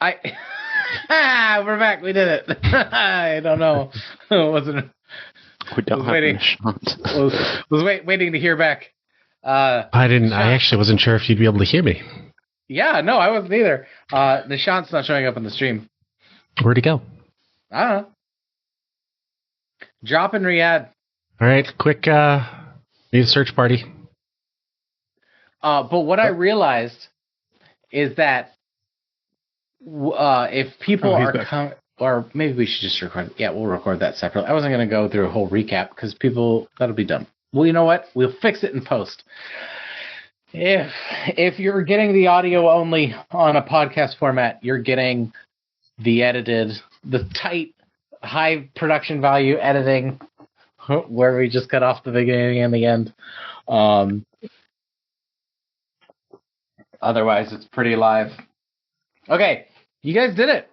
We're back. We did it. I don't know. Wasn't. We don't have waiting. Was waiting to hear back. I didn't. I actually wasn't sure if you'd be able to hear me. Yeah, no, I wasn't either. Nishant's not showing up on the stream. Where'd he go? I don't know. Drop in Riyadh. All right, quick. Need a search party. But what I realized is that if people are or maybe we should just record. Yeah, we'll record that separately. I wasn't going to go through a whole recap because that'll be dumb. Well, you know what? We'll fix it in post. If you're getting the audio only on a podcast format, you're getting the edited, the tight, high production value editing where we just cut off the beginning and the end. Otherwise, it's pretty live. Okay, you guys did it.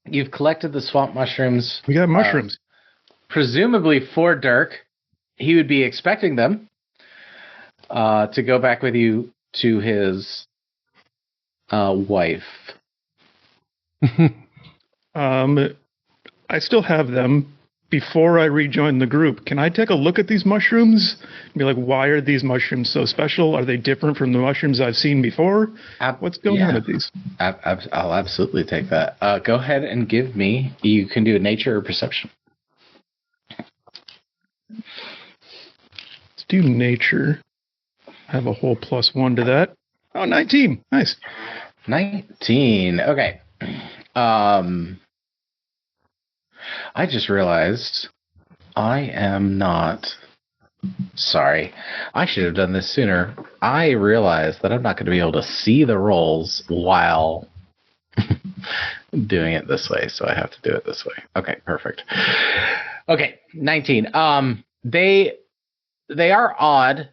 You've collected the swamp mushrooms. We got mushrooms. Presumably for Dirk. He would be expecting them to go back with you to his wife. I still have them. Before I rejoin the group, can I take a look at these mushrooms? Be like, why are these mushrooms so special? Are they different from the mushrooms I've seen before? What's going on with these? I'll absolutely take that. Go ahead and give me. You can do a nature or perception. Let's do nature. I have a whole +1 to that. Oh, 19. Nice. 19. Okay. I just realized I am not... Sorry. I should have done this sooner. I realized that I'm not going to be able to see the rolls while doing it this way, so I have to do it this way. Okay, perfect. Okay, 19. They are odd.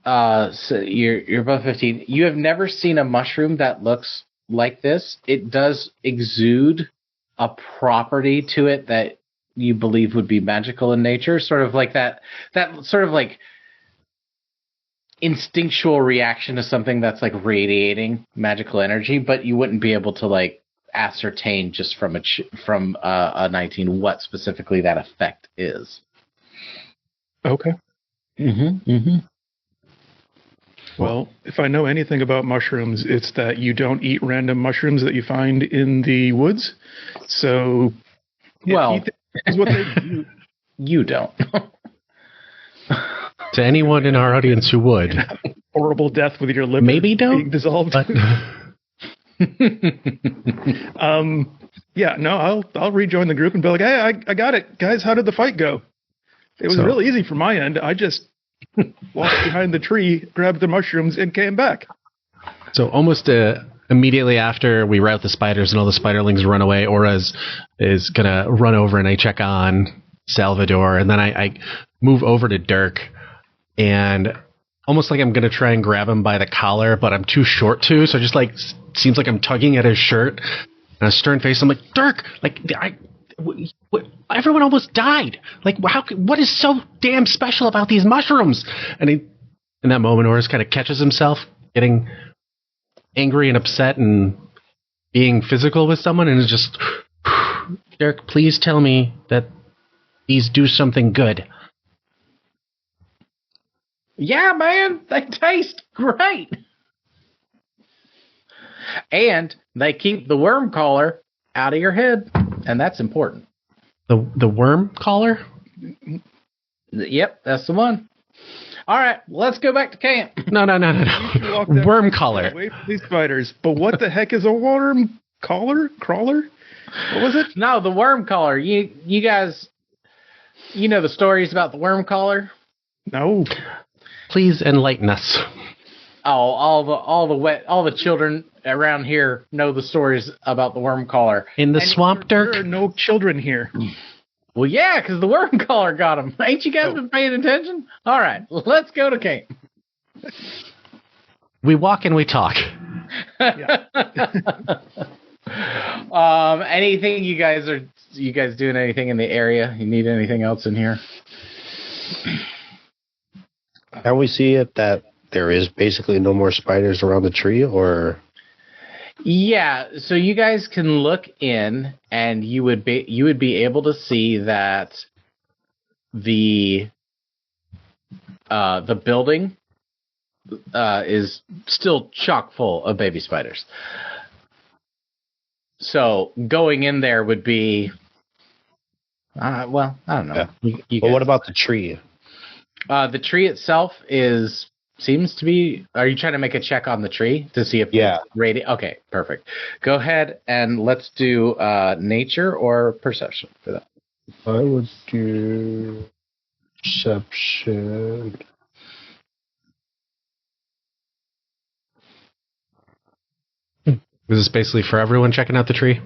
So you're both 15. You have never seen a mushroom that looks like this. It does exude a property to it that you believe would be magical in nature, sort of like that sort of like instinctual reaction to something that's like radiating magical energy, but you wouldn't be able to like ascertain just from a 19 what specifically that effect is. Okay. Well, if I know anything about mushrooms, it's that you don't eat random mushrooms that you find in the woods. So, well, is what they do. You don't. To anyone in our audience who would. Horrible death with your liver maybe don't being dissolved. But... yeah, no, I'll rejoin the group and be like, hey, I got it. Guys, how did the fight go? It was real easy from my end. I just walked behind the tree, grabbed the mushrooms, and came back. So almost immediately after we rout the spiders and all the spiderlings run away, Aura's is going to run over and I check on Salvador. And then I move over to Dirk and almost like I'm going to try and grab him by the collar, but I'm too short to. So it just like seems like I'm tugging at his shirt. And a stern face, I'm like, Dirk, like everyone almost died. Like, what is so damn special about these mushrooms? And in that moment, Oris kind of catches himself getting angry and upset and being physical with someone, and is just, Dirk, please tell me that these do something good. Yeah, man, they taste great. And they keep the Wyrmcaller out of your head, and that's important. The Wyrmcaller? Yep, that's the one. All right, let's go back to camp. No. Wyrmcaller. Away from these spiders. But what the heck is a worm crawler? What was it? No, the Wyrmcaller. You guys, you know the stories about the Wyrmcaller? No. Please enlighten us. Oh, all the children around here know the stories about the Wyrmcaller. In the swamp, Dirk? There are no children here. Well, yeah, because the Wyrmcaller got them. Ain't you guys been paying attention? All right, let's go to camp. We walk and we talk. Yeah. Anything you guys doing anything in the area? You need anything else in here? Can we see it that there is basically no more spiders around the tree, or? Yeah, so you guys can look in, and you would be able to see that the building is still chock full of baby spiders. So going in there would be, well, I don't know. Yeah. But what about the tree? The tree itself seems to be. Are you trying to make a check on the tree to see if it's rated? Okay, perfect. Go ahead and let's do nature or perception for that. I would do perception. Is this basically for everyone checking out the tree?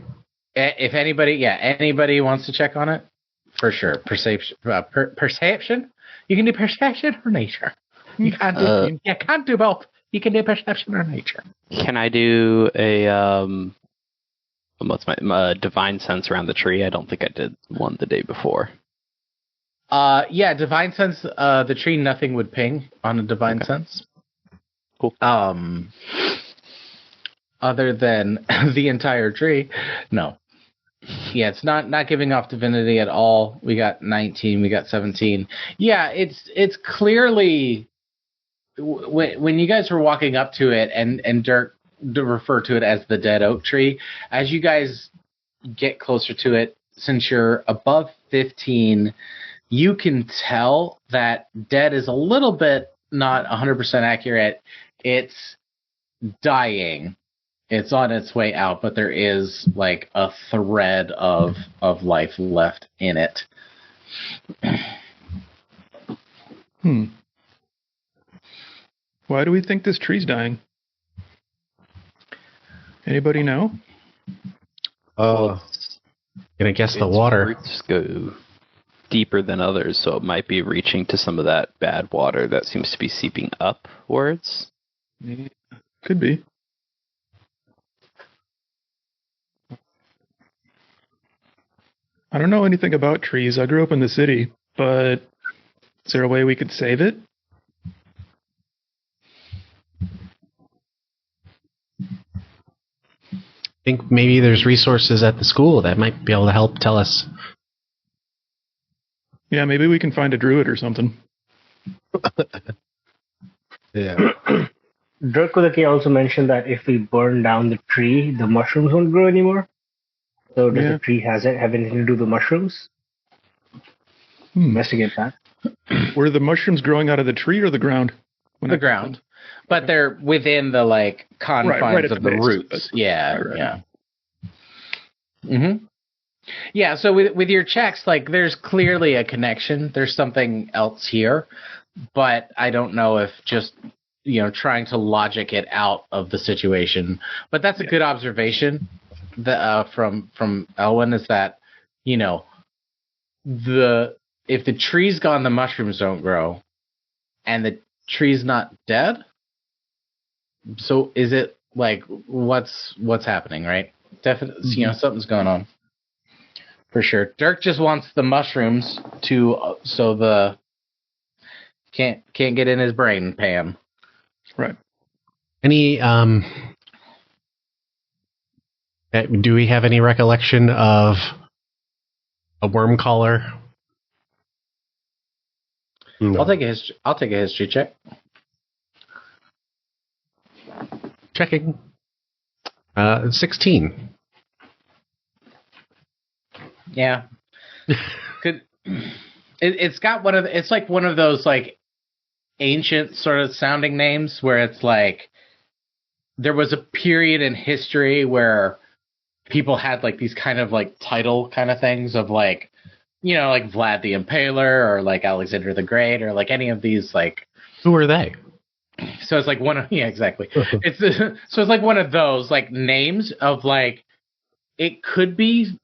If anybody wants to check on it, for sure. Perception. Perception. You can do perception or nature. You can't do both. You can do perception or nature. Can I do a what's my divine sense around the tree? I don't think I did one the day before. Yeah, divine sense. The tree, nothing would ping on a divine sense. Cool. Other than the entire tree, no. Yeah, it's not giving off divinity at all. We got 19. We got 17. Yeah, it's clearly when you guys were walking up to it, and Dirk referred to it as the dead oak tree. As you guys get closer to it, since you're above 15, you can tell that dead is a little bit not 100% accurate. It's dying. It's on its way out, but there is like a thread of life left in it. Why do we think this tree's dying? Anybody know? Gonna guess the water. Roots go deeper than others, so it might be reaching to some of that bad water that seems to be seeping upwards. Could be. I don't know anything about trees. I grew up in the city, but is there a way we could save it? I think maybe there's resources at the school that might be able to help tell us. Yeah, maybe we can find a druid or something. Yeah. Dracula also mentioned that if we burn down the tree, the mushrooms won't grow anymore. So does the tree have anything to do with the mushrooms? Investigate that. Were the mushrooms growing out of the tree or the ground? The ground. But they're within the like confines of the roots. Yeah. Yeah. Mm-hmm. Yeah, so with your checks, like there's clearly a connection. There's something else here. But I don't know if just trying to logic it out of the situation. But that's a good observation. From Elwyn is that if the tree's gone, the mushrooms don't grow, and the tree's not dead. So is it like what's happening, right? Definitely, something's going on for sure. Dirk just wants the mushrooms to so the can't get in his brain, Pam. Right. Any do we have any recollection of a Wyrmcaller? No. I'll take a history check. Checking. 16. Yeah. It's got it's like one of those like ancient sort of sounding names where it's like there was a period in history where people had like these kind of like title kind of things of like, like Vlad the Impaler or like Alexander the Great or like any of these like. Who are they? So it's like exactly. So it's like one of those like names of like, it could be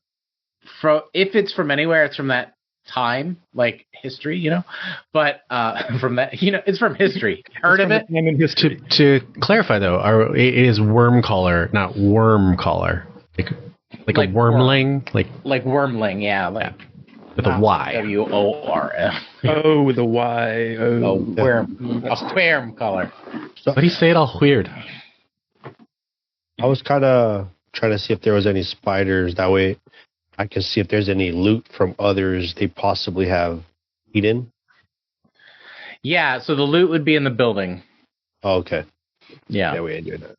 from, if it's from anywhere, it's from that time, like history, but from that, it's from history. Heard of it? In history. To clarify though, it is Wyrmcaller, not Wyrmcaller. Like a wormling, like wormling, yeah, like with a Y. WORM. Oh, with a Y. Oh, Wyrmcaller. But he say it all weird. I was kind of trying to see if there was any spiders. That way I can see if there's any loot from others they possibly have eaten. Yeah, so the loot would be in the building. Oh, okay. Yeah. Yeah, we ain't doing that.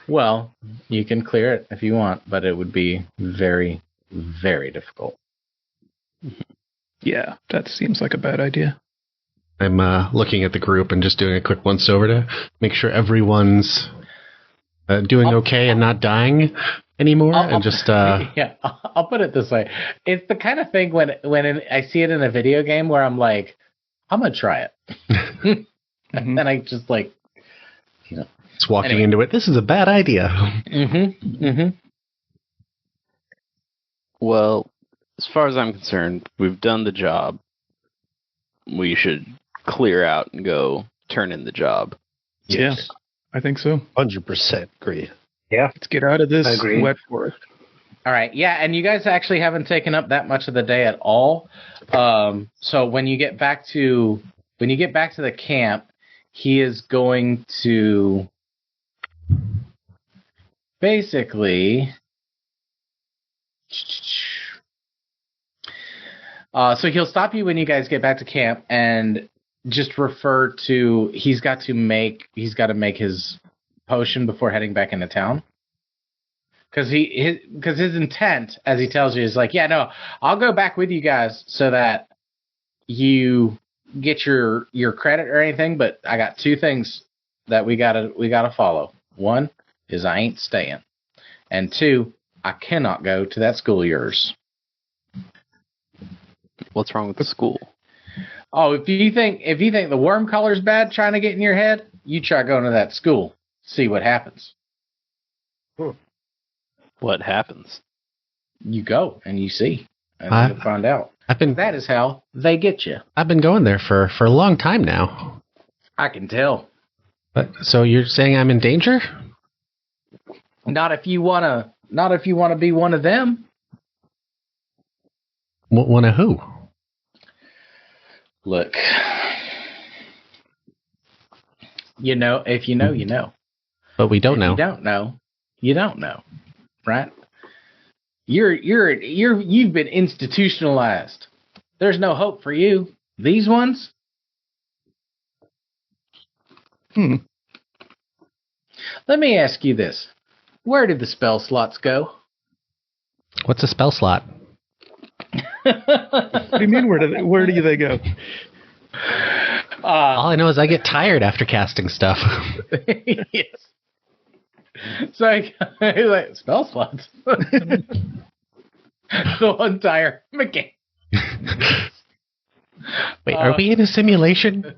Well, you can clear it if you want, but it would be very, very difficult. Yeah, that seems like a bad idea. I'm looking at the group and just doing a quick once over to make sure everyone's doing okay and not dying anymore. Yeah, I'll put it this way: it's the kind of thing when I see it in a video game where I'm like, I'm gonna try it, and then I just like, It's walking into it. This is a bad idea. Well, as far as I'm concerned, we've done the job. We should clear out and go turn in the job. Yeah, I think so. 100% agree. Yeah. Let's get out of this I agree. wet forest. All right, yeah, and you guys actually haven't taken up that much of the day at all. So when you get back to the camp, he is going to basically. So he'll stop you when you guys get back to camp and just refer to he's got to make his potion before heading back into town. Because his intent, as he tells you, is like, yeah, no, I'll go back with you guys so that you get your credit or anything. But I got two things that we gotta follow. One is I ain't staying, and two, I cannot go to that school of yours. What's wrong with the school? Oh, if you think the Wyrmcaller's bad trying to get in your head, you try going to that school. See what happens. What happens? You go and you see, and you'll find out. That is how they get you. I've been going there for a long time now. I can tell. But so you're saying I'm in danger? Not if you wanna be one of them. One of who? Look, if you know, you know. But we don't know. If you don't know, you don't know, right? You've been institutionalized. There's no hope for you. These ones. Let me ask you this: where did the spell slots go? What's a spell slot? What do you mean? Where do they go? All I know is I get tired after casting stuff. Yes. So he's like, spell slots. The entire mechanic. Wait, are we in a simulation?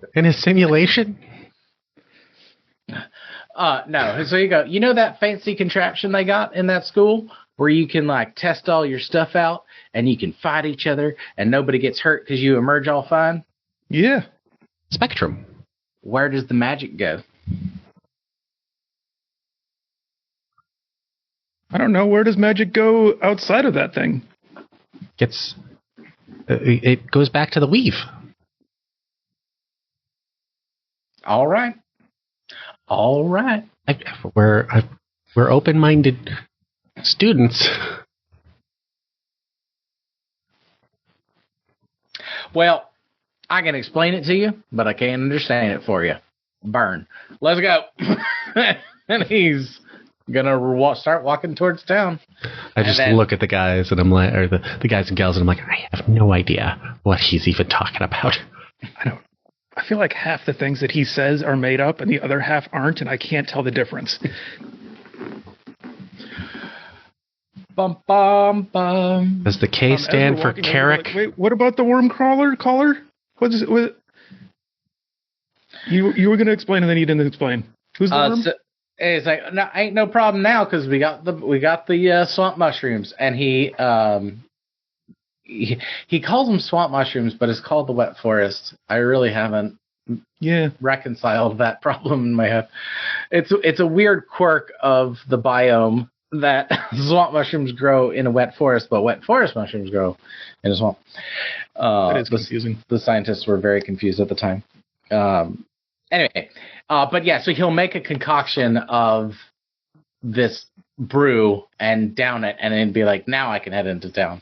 No. So you go. You know that fancy contraption they got in that school where you can like test all your stuff out and you can fight each other and nobody gets hurt because you emerge all fine? Yeah. Spectrum. Where does the magic go? I don't know. Where does magic go outside of that thing? It goes back to the weave. All right. We're open-minded students. Well, I can explain it to you, but I can't understand it for you. Burn. Let's go. And he's gonna start walking towards town. I just look at the guys and I'm like, or the guys and gals, and I'm like, I have no idea what he's even talking about. I feel like half the things that he says are made up and the other half aren't, and I can't tell the difference. Bum, bum, bum. Does the K stand for Carrick? Like, wait, what about the Wyrmcaller? Caller? What? You were going to explain and then you didn't explain. Who's the worm? So it's like, no, ain't no problem now because we got the swamp mushrooms, and he calls them swamp mushrooms, but it's called the wet forest. I really haven't reconciled that problem in my head. It's a weird quirk of the biome that swamp mushrooms grow in a wet forest, but wet forest mushrooms grow in a swamp. That is confusing. The scientists were very confused at the time. Anyway, but yeah, so he'll make a concoction of this brew and down it, and then be like, now I can head into town.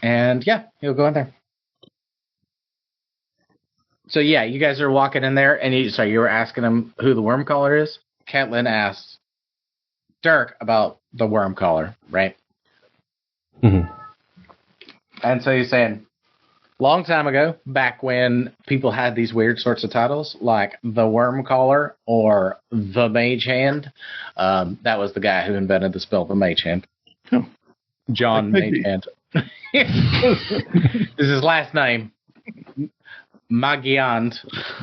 And yeah, he'll go in there. So yeah, you guys are walking in there, and you were asking him who the Wyrmcaller is. Catelyn asked Dirk about the Wyrmcaller, right? Mm-hmm. And so he's saying, long time ago, back when people had these weird sorts of titles, like the Wyrmcaller or the Mage Hand, that was the guy who invented the spell, the Mage Hand. Oh. John Like Mage Hand. This is his last name. Magiand,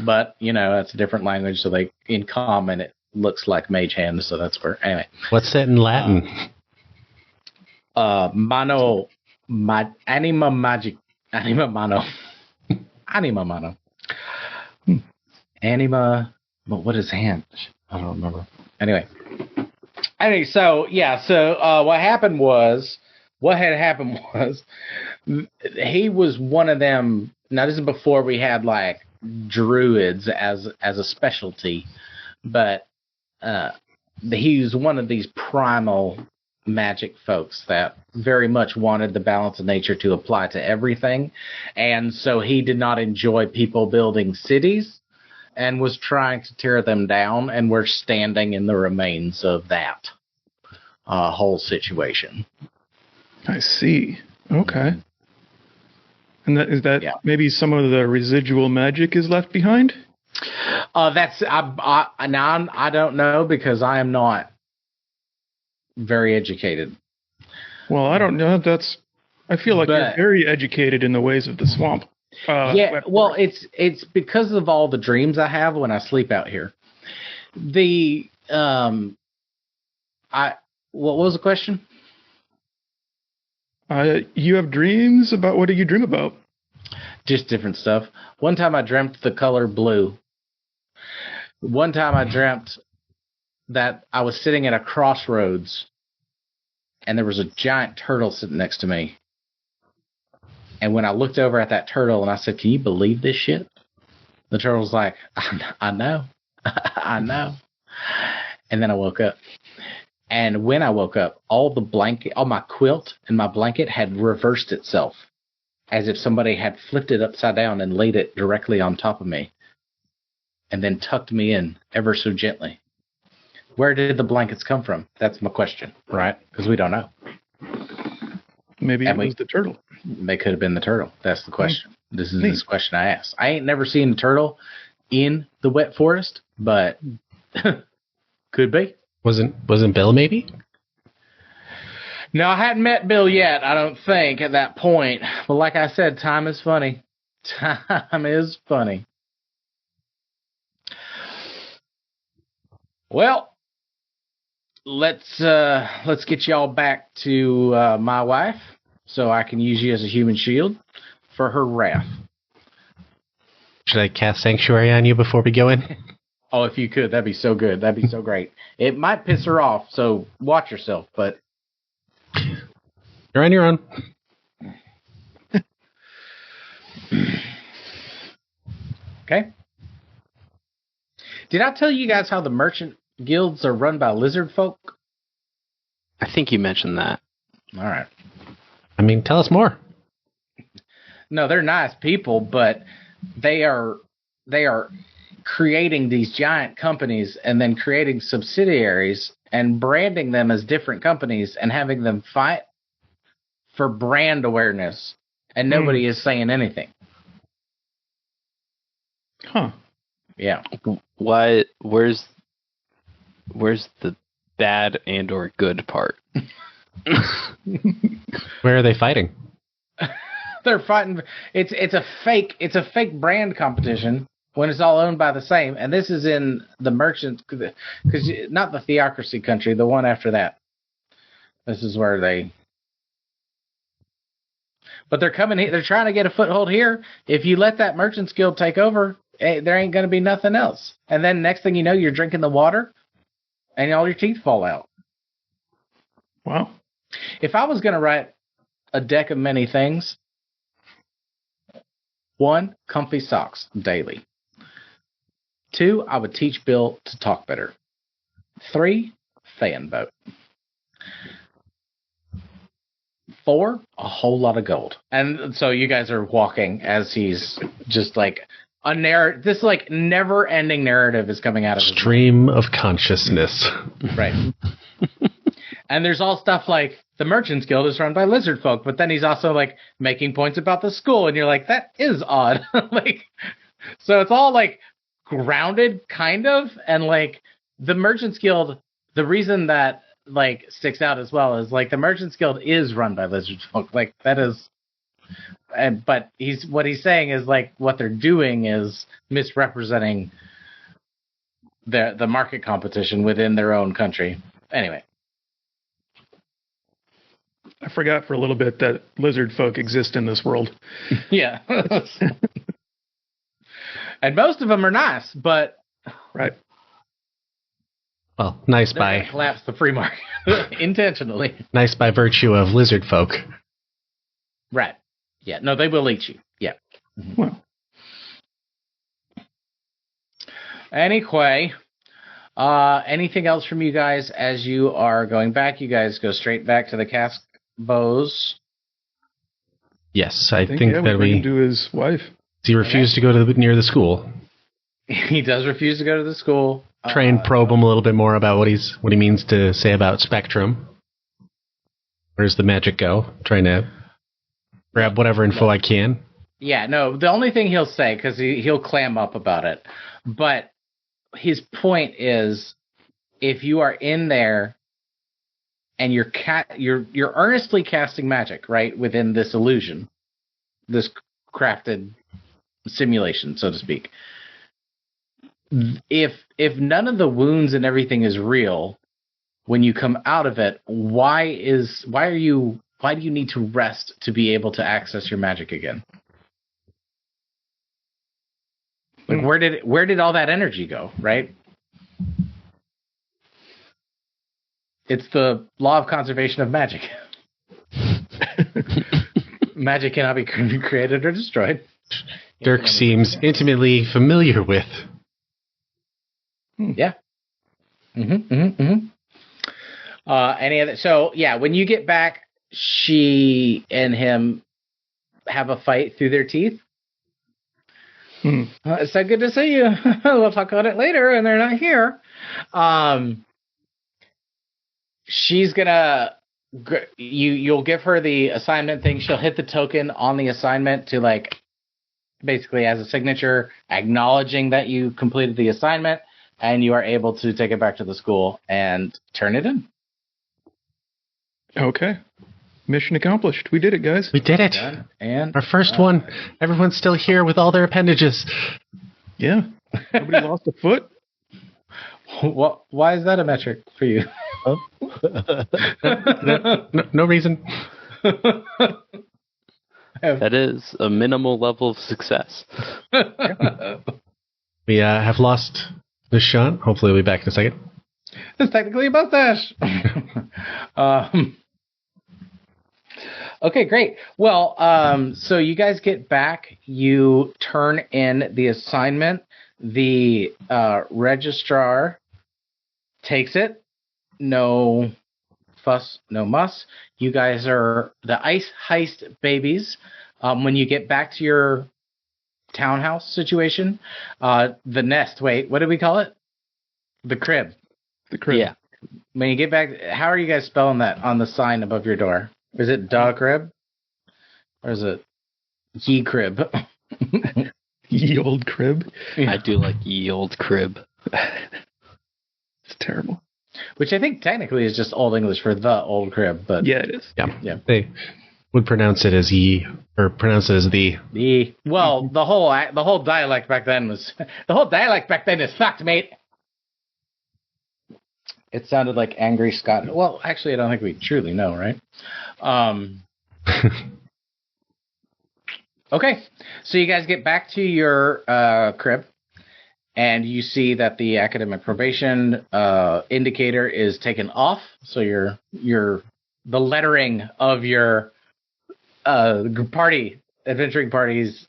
but that's a different language, so they in common it looks like Mage Hand, so that's where anyway. What's that in Latin? Anima magic, anima mano, anima mano, anima. But what is hand? I don't remember. Anyway, so yeah, what had happened was he was one of them. Now this is before we had like druids as a specialty, but he was one of these primal magic folks that very much wanted the balance of nature to apply to everything, and so he did not enjoy people building cities and was trying to tear them down, and we're standing in the remains of that whole situation. I see. Okay. And is that maybe some of the residual magic is left behind? That's I don't know, because I am not very educated. Well, I don't know. I feel like you're very educated in the ways of the swamp. Well, it's because of all the dreams I have when I sleep out here. What was the question? You have dreams about, what do you dream about? Just different stuff. One time I dreamt the color blue. One time I dreamt that I was sitting at a crossroads and there was a giant turtle sitting next to me. And when I looked over at that turtle and I said, "Can you believe this shit?" The turtle's like, I know. I know. And then I woke up. And when I woke up, all my quilt and my blanket had reversed itself, as if somebody had flipped it upside down and laid it directly on top of me, and then tucked me in ever so gently. Where did the blankets come from? That's my question, right? Because we don't know. Maybe it was the turtle. They could have been the turtle. That's the question. This is this question I asked. I ain't never seen a turtle in the wet forest, but could be. Wasn't Bill maybe? No, I hadn't met Bill yet, I don't think, at that point. But like I said, time is funny. Time is funny. Well, let's get y'all back to my wife, so I can use you as a human shield for her wrath. Should I cast Sanctuary on you before we go in? Oh, if you could, that'd be so good. That'd be so great. It might piss her off, so watch yourself, but... You're on your own. Okay. Did I tell you guys how the merchant guilds are run by lizard folk? I think you mentioned that. All right. I mean, tell us more. No, they're nice people, but they are creating these giant companies and then creating subsidiaries and branding them as different companies and having them fight for brand awareness, and nobody is saying anything. Huh. Yeah. Why? Where's the bad and or good part? Where are they fighting? They're fighting. It's a fake brand competition when it's all owned by the same. And this is in the merchant, because not the theocracy country, the one after that. This is where they. But they're coming here. They're trying to get a foothold here. If you let that merchant's guild take over, there ain't going to be nothing else. And then next thing you know, you're drinking the water, and all your teeth fall out. Wow. If I was going to write a deck of many things, 1, comfy socks daily. 2, I would teach Bill to talk better. 3, fan boat. 4, a whole lot of gold. And so you guys are walking as he's just like this like never ending narrative is coming out of his stream of consciousness. Right. And there's all stuff like the Merchants Guild is run by lizard folk, but then he's also like making points about the school, and you're like, that is odd. Like, so it's all like grounded kind of, and like the Merchants Guild, the reason that like sticks out as well is like the Merchants Guild is run by lizard folk. Like that is, but what he's saying is like what they're doing is misrepresenting the market competition within their own country. Anyway. I forgot for a little bit that lizard folk exist in this world. Yeah. And most of them are nice, but... Right. Well, nice they're by... gonna collapse the free market intentionally. Nice by virtue of lizard folk. Right. Yeah, no, they will eat you. Yeah. Mm-hmm. Well. Anyway, anything else from you guys as you are going back? You guys go straight back to the cask bows. Yes, I think yeah, that we bring him to his wife. He refused to go to near the school. He does refuse to go to the school. Try and probe him a little bit more about what he means to say about Spectrum. Where's the magic go? Trying to grab whatever info I can. Yeah, no, the only thing he'll say, because he'll clam up about it, but his point is, if you are in there and you're earnestly casting magic, right, within this illusion, this crafted simulation, so to speak. If none of the wounds and everything is real, when you come out of it, why do you need to rest to be able to access your magic again? Like where did all that energy go, right? It's the law of conservation of magic. Magic cannot be created or destroyed. Dirk seems intimately familiar with. Yeah. Any other? So yeah, when you get back, she and him have a fight through their teeth. It's so good to see you. We'll talk about it later, and they're not here. She's gonna. You'll give her the assignment thing. She'll hit the token on the assignment to like, basically as a signature, acknowledging that you completed the assignment, and you are able to take it back to the school and turn it in. Okay. Mission accomplished. We did it, guys. We did it. And our first one. Everyone's still here with all their appendages. Yeah. Nobody lost a foot. Why is that a metric for you? Huh? No reason. That is a minimal level of success. We have lost the shot. Hopefully we'll be back in a second. It's technically a mustache. Okay, great. Well, so you guys get back. You turn in the assignment. The registrar takes it. No fuss, no muss. You guys are the ice heist babies. When you get back to your townhouse situation, the nest. Wait, what did we call it? The crib. The crib. Yeah. When you get back, how are you guys spelling that on the sign above your door? Is it da crib? Or is it ye crib? Ye old crib. Yeah. I do like ye old crib. It's terrible. Which I think technically is just Old English for the old crib, but yeah, it is. Yeah. They would pronounce it as ye, or pronounce it as the. The well, the whole dialect back then is fucked, mate. It sounded like angry Scott. Well, actually, I don't think we truly know, right? Okay, so you guys get back to your crib, and you see that the academic probation indicator is taken off. So the lettering of your adventuring party's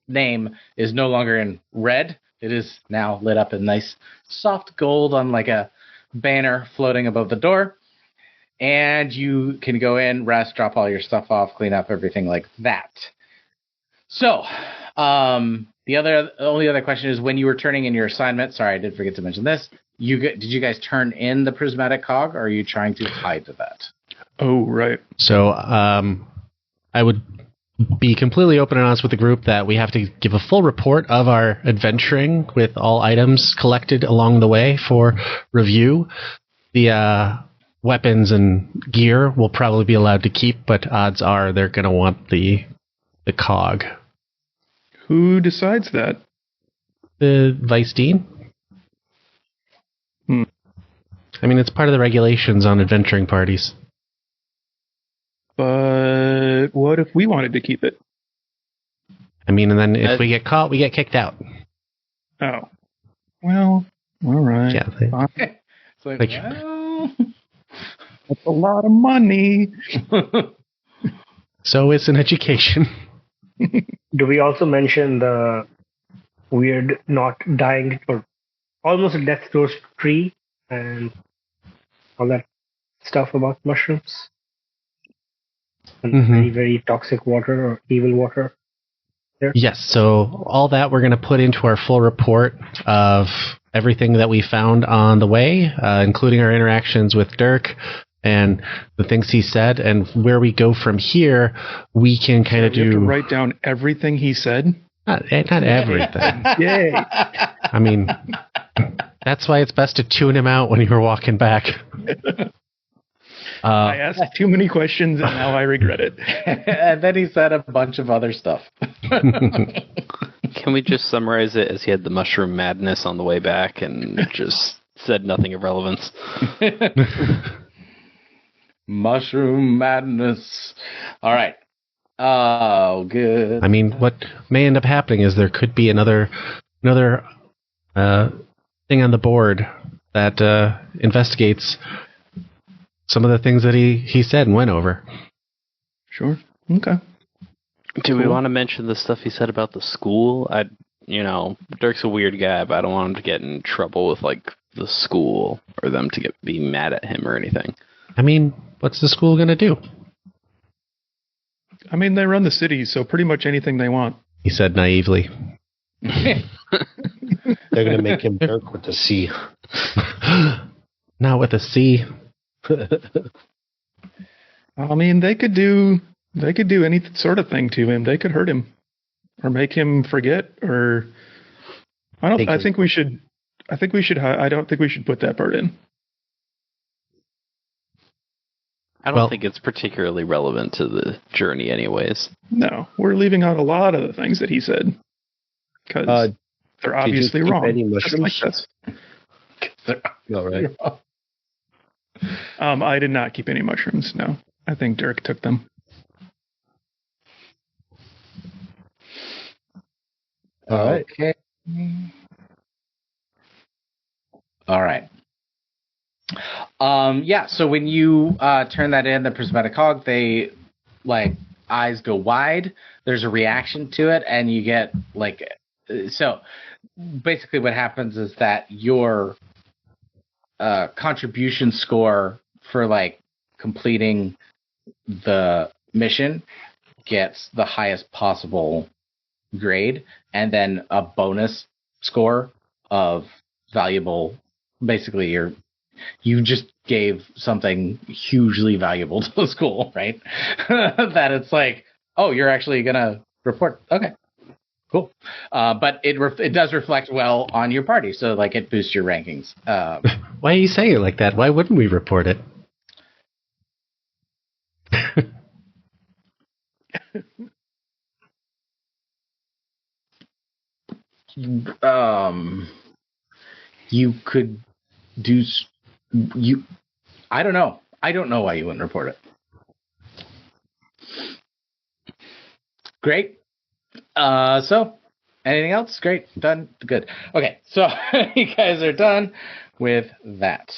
name is no longer in red, It is now lit up in nice soft gold on like a banner floating above the door. And you can go in, rest, drop all your stuff off, clean up, everything like that. So, the only other question is, when you were turning in your assignment, sorry, I did forget to mention this, did you guys turn in the prismatic cog, or are you trying to hide that? Oh, right. So I would be completely open and honest with the group that we have to give a full report of our adventuring with all items collected along the way for review. The weapons and gear will probably be allowed to keep, but odds are they're going to want the cog. Who decides that? The Vice Dean? I mean, it's part of the regulations on adventuring parties. But what if we wanted to keep it? I mean, and then if we get caught, we get kicked out. Oh. Well, all right. Yeah. It's like, well, that's a lot of money. So it's an education. Do we also mention the weird not dying or almost a death toast tree and all that stuff about mushrooms? And very, very toxic water or evil water there? Yes, so all that we're going to put into our full report of everything that we found on the way, including our interactions with Dirk and the things he said, and where we go from here, we can kind of You have to write down everything he said? Not everything. Yay. I mean, that's why it's best to tune him out when you're walking back. I asked too many questions, and now I regret it. And then he said a bunch of other stuff. Can we just summarize it as he had the mushroom madness on the way back and just said nothing of relevance? Mushroom madness. All right. Oh, good. I mean, what may end up happening is there could be another thing on the board that investigates some of the things that he said and went over. Sure. Okay. Do we want to mention the stuff he said about the school? Dirk's a weird guy, but I don't want him to get in trouble with like the school or them to be mad at him or anything. I mean, what's the school going to do? I mean, they run the city, so pretty much anything they want. He said naively. They're going to make him Dirk with the C. Not with a C. I mean, they could do any sort of thing to him. They could hurt him, or make him forget, or I don't think we should put that part in. I don't think it's particularly relevant to the journey, anyways. No, we're leaving out a lot of the things that he said because they're obviously wrong. Any mushrooms? No, right. I did not keep any mushrooms. No, I think Dirk took them. All right. Okay. All right. So when you turn that in, the prismatic cog, they eyes go wide. There's a reaction to it, and you get so basically what happens is that your contribution score for completing the mission gets the highest possible grade, and then a bonus score of valuable. Basically, you just gave something hugely valuable to the school, right? That it's oh, you're actually gonna report. Okay, cool. But it does reflect well on your party, so it boosts your rankings. Why are you saying it like that? Why wouldn't we report it? You could do I don't know. I don't know why you wouldn't report it. Great. So anything else? Great. Done. Good. Okay. So you guys are done with that.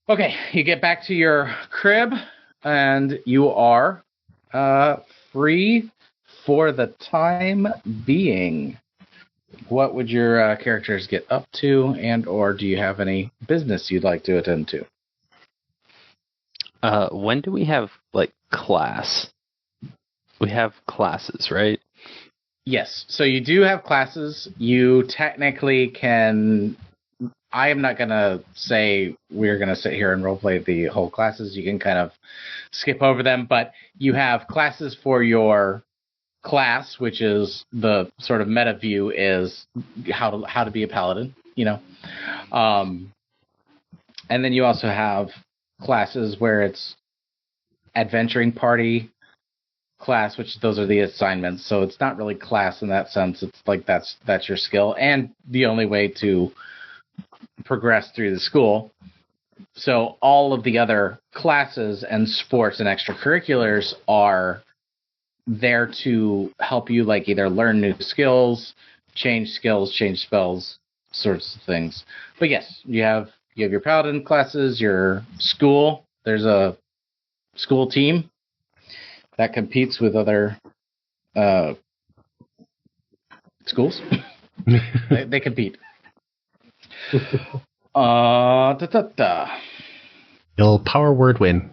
Okay. You get back to your crib and you are free for the time being. What would your characters get up to, and or do you have any business you'd like to attend to? When do we have class? We have classes, right? Yes. So you do have classes. You technically can. I am not going to say we're going to sit here and roleplay the whole classes. You can kind of skip over them, but you have classes for your class, which is the sort of meta view is how to be a paladin, and then you also have classes where it's adventuring party class, which those are the assignments. So it's not really class in that sense. It's like that's your skill and the only way to progress through the school. So all of the other classes and sports and extracurriculars are there to help you either learn new skills, change spells, sorts of things. But yes, you have your paladin classes, your school. There's a school team that competes with other schools. they compete. You'll power word win.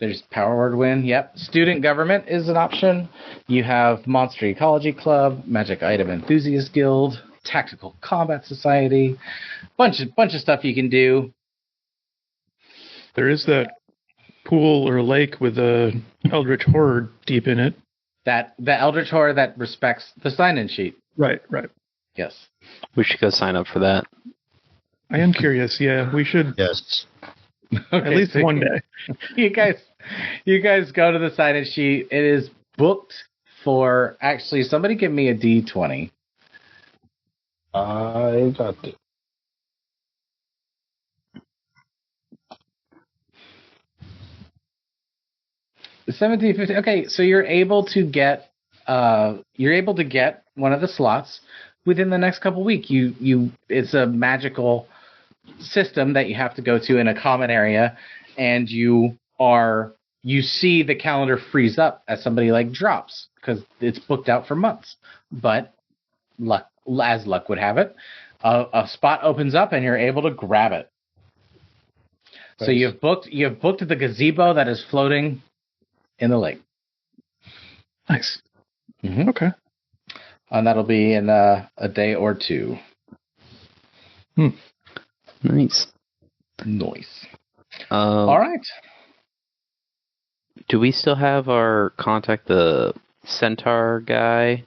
There's Power Word Win. Yep. Student government is an option. You have Monster Ecology Club, Magic Item Enthusiast Guild, Tactical Combat Society, bunch of stuff you can do. There is that pool or lake with a Eldritch Horror deep in it. The Eldritch Horror that respects the sign-in sheet. Right. Yes. We should go sign up for that. I am curious. Yeah, we should. Yes. Okay, at least so one day. You guys go to the sign-in sheet. It is booked for. Actually, somebody give me a D20. I got it. $17.50. Okay, so you're able to get one of the slots within the next couple weeks. It's a magical system that you have to go to in a common area, and you see the calendar freeze up as somebody drops because it's booked out for months. But luck would have it, a spot opens up and you're able to grab it. Nice. So you've booked the gazebo that is floating in the lake. Nice. Mm-hmm. Okay. And that'll be in a day or two. Nice. All right. Do we still have our contact the centaur guy?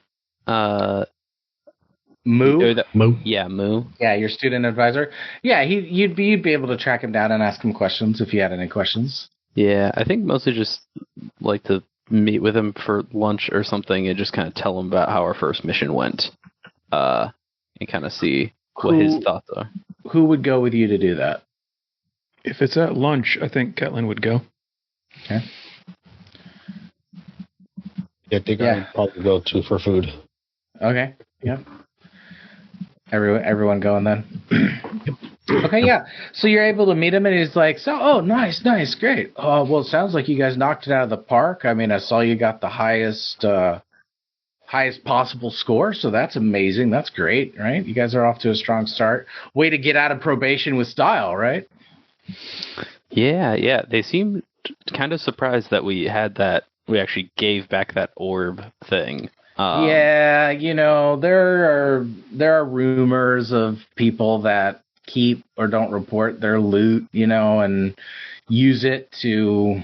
Moo? Moo. Yeah, Moo. Yeah, your student advisor. Yeah, you'd be able to track him down and ask him questions if you had any questions. Yeah, I think mostly just like to meet with him for lunch or something and just kind of tell him about how our first mission went, and kind of see what his thoughts are. Who would go with you to do that? If it's at lunch, I think Ketlin would go. Okay. Yeah, I think I would probably go too for food. Okay. Yep. Everyone going then? Okay, yeah. So you're able to meet him, and he's like, nice, great. Oh, well, it sounds like you guys knocked it out of the park. I mean, I saw you got the highest possible score, so that's amazing. That's great, right? You guys are off to a strong start. Way to get out of probation with style, right? Yeah. They seemed kind of surprised that we actually gave back that orb thing. Yeah, there are rumors of people that keep or don't report their loot, and use it to,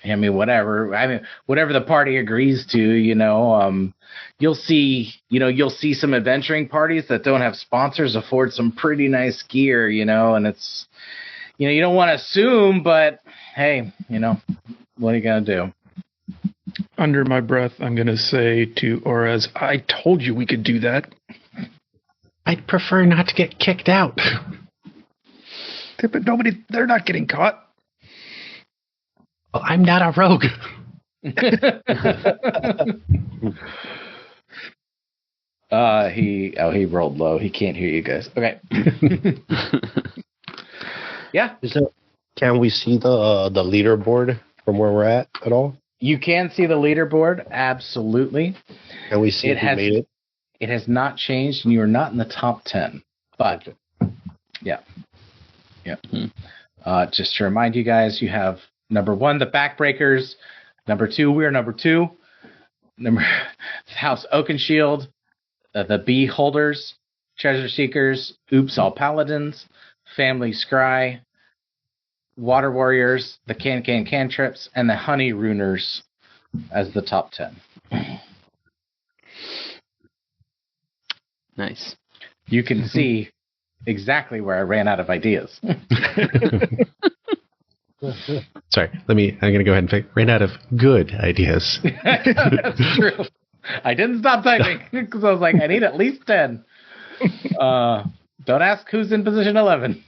whatever the party agrees to, you'll see some adventuring parties that don't have sponsors afford some pretty nice gear, and it's, you don't want to assume, but hey, what are you going to do? Under my breath, I'm going to say to Orez, I told you we could do that. I'd prefer not to get kicked out. But they're not getting caught. Well, I'm not a rogue. He rolled low. He can't hear you guys. Okay. Yeah. Can we see the leaderboard from where we're at all? You can see the leaderboard, absolutely. Can we see who made it? It has not changed, and you are not in the top 10. But, yeah. Just to remind you guys, you have number 1, the Backbreakers. Number 2, we are number 2. House Oakenshield, the Bee Holders, Treasure Seekers, Oops All Paladins, Family Scry, Water Warriors, the Cantrips, and the Honey Runers as the top 10. Nice. You can see exactly where I ran out of ideas. Sorry, I'm going to go ahead and ran out of good ideas. That's true. I didn't stop typing because I was like, I need at least 10. Don't ask who's in position 11.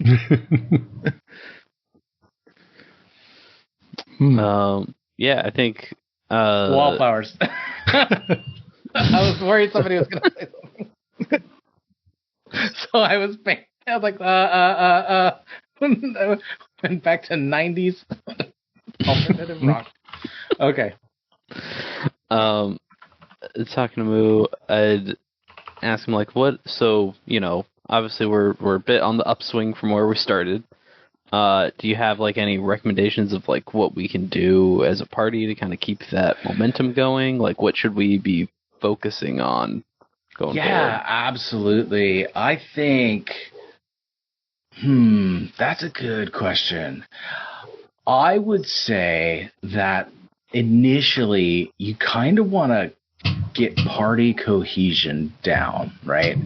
Yeah, I think Wallflowers. I was worried somebody was going to say something. So I was like, went back to 90s alternative rock. Okay. Talking to Moo, I'd ask him like, what? So obviously we're a bit on the upswing from where we started. Do you have like any recommendations of like what we can do as a party to kind of keep that momentum going? Like, what should we be focusing on going forward? Yeah, absolutely. I think, that's a good question. I would say that initially you kind of want to get party cohesion down, right?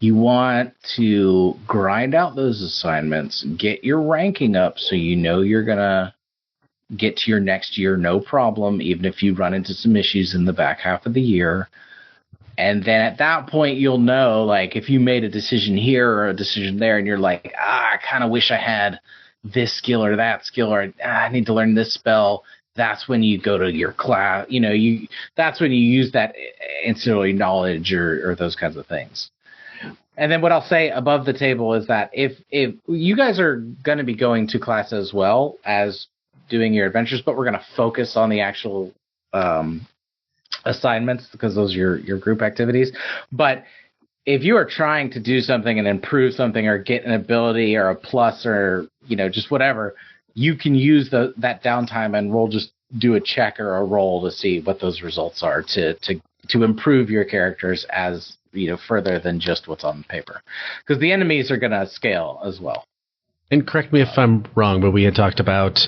You want to grind out those assignments, get your ranking up so you know you're going to get to your next year no problem, even if you run into some issues in the back half of the year. And then at that point, you'll know, like, if you made a decision here or a decision there, and you're like, I kind of wish I had this skill or that skill, or I need to learn this spell. That's when you go to your class. That's when you use that ancillary knowledge or those kinds of things. And then what I'll say above the table is that if you guys are going to be going to class as well as doing your adventures, but we're going to focus on the actual assignments because those are your group activities. But if you are trying to do something and improve something or get an ability or a plus or, just whatever, you can use that downtime and we'll just do a check or a roll to see what those results are to improve your characters as, further than just what's on the paper. Because the enemies are going to scale as well. And correct me if I'm wrong, but we had talked about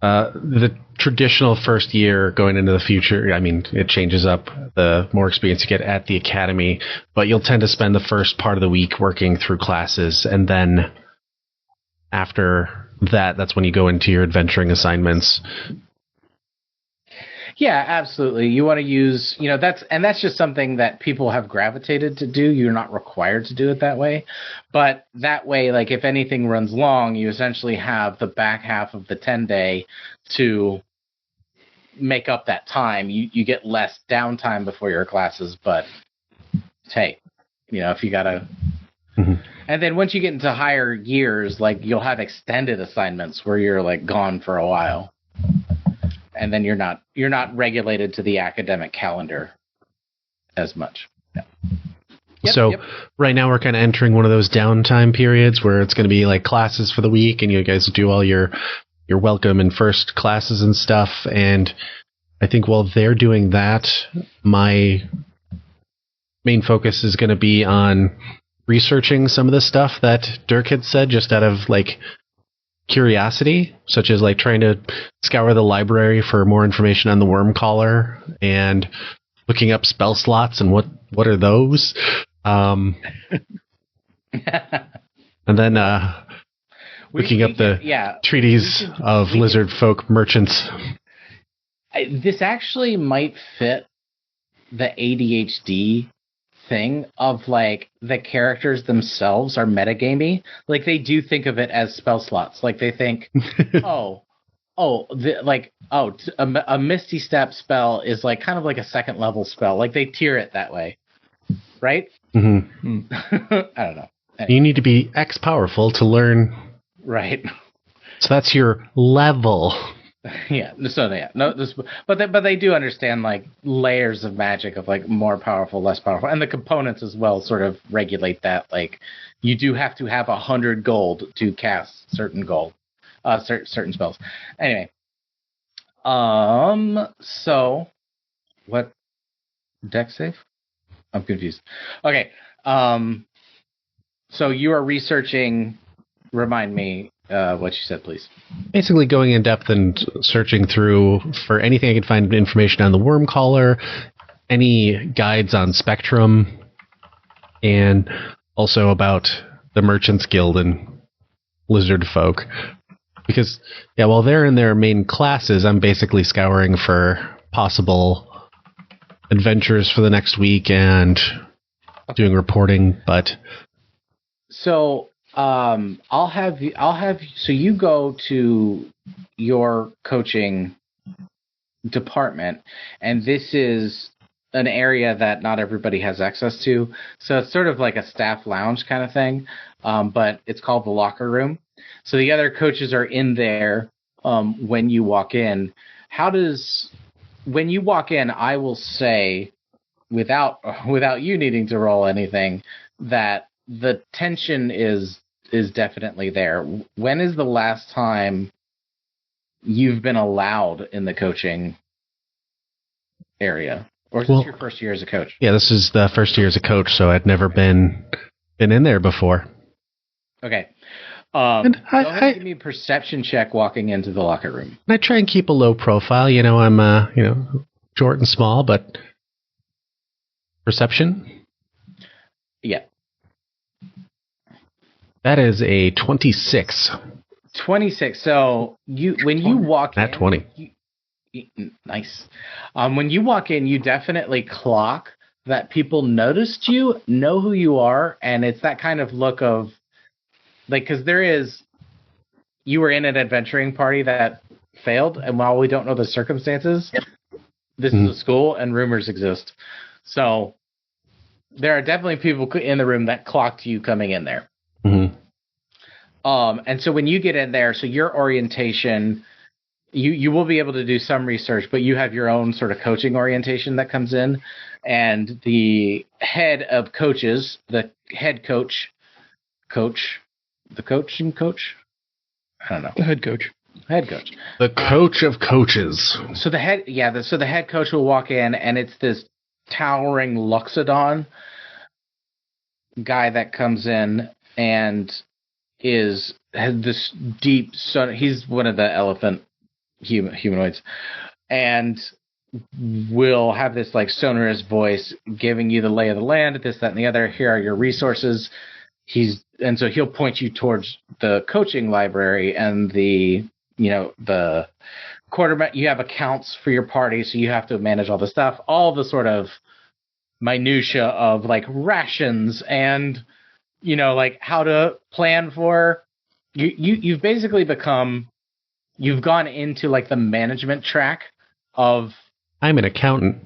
the traditional first year going into the future. I mean, it changes up the more experience you get at the academy, but you'll tend to spend the first part of the week working through classes, and then after that's when you go into your adventuring assignments. Yeah, absolutely. You want to use, that's just something that people have gravitated to do. You're not required to do it that way. But that way, like, if anything runs long, you essentially have the back half of the 10-day to make up that time. You get less downtime before your classes, but hey, if you got to... Mm-hmm. And then once you get into higher years, like, you'll have extended assignments where you're, like, gone for a while. And then you're not regulated to the academic calendar as much. Yeah. Right now we're kind of entering one of those downtime periods where it's going to be like classes for the week, and you guys do all your welcome and first classes and stuff. And I think while they're doing that, my main focus is going to be on researching some of the stuff that Dirk had said, just out of like curiosity, such as like trying to scour the library for more information on the Wyrmcaller and looking up spell slots and what are those, and then looking up the treaties of lizard folk merchants. This actually might fit the ADHD thing of, like, the characters themselves are metagamey. Like, they do think of it as spell slots. Like, they think, a Misty Step spell is like kind of like a second level spell. Like, they tier it that way, right? Mm-hmm. I don't know. Anyway. You need to be X powerful to learn. Right. So that's your level. Yeah, so yeah, no, but they do understand like layers of magic of like more powerful, less powerful, and the components as well sort of regulate that. Like you do have to have 100 gold to cast certain certain spells. Anyway, so what deck save? I'm confused. Okay, so you are researching. Remind me what you said, please. Basically going in depth and searching through for anything I could find information on the Wyrmcaller, any guides on Spectrum, and also about the Merchants Guild and Lizard Folk. Because, yeah, while they're in their main classes, I'm basically scouring for possible adventures for the next week and doing reporting, but... So... I'll have so you go to your coaching department, and this is an area that not everybody has access to. So it's sort of like a staff lounge kind of thing, but it's called the locker room. So the other coaches are in there when you walk in. When you walk in, I will say, without you needing to roll anything, that the tension is definitely there. When is the last time you've been allowed in the coaching area? Or is this your first year as a coach? Yeah, this is the first year as a coach, so I'd never been in there before. Okay. Go ahead and give me a perception check walking into the locker room. I try and keep a low profile. You know, I'm short and small, but perception? Yeah. That is a 26. 26. So when you walk in... 20. Nice. When you walk in, you definitely clock that people noticed you, know who you are, and it's that kind of look of... Like, because you were in an adventuring party that failed, and while we don't know the circumstances, this is a school, and rumors exist. So there are definitely people in the room that clocked you coming in there. Mm-hmm. And so when you get in there, so your orientation, you will be able to do some research, but you have your own sort of coaching orientation that comes in, and the head of coaches, the head coach, the coaching coach, I don't know, the head coach, the coach of coaches. So the head coach will walk in, and it's this towering Luxodon guy that comes in and has this deep he's one of the elephant humanoids, and will have this like sonorous voice giving you the lay of the land, this, that, and the other. Here are your resources. So he'll point you towards the coaching library and the quarterback. You have accounts for your party, so you have to manage all the stuff, all the sort of minutia of like rations and like how to plan for you've basically you've gone into like the management track of... I'm an accountant.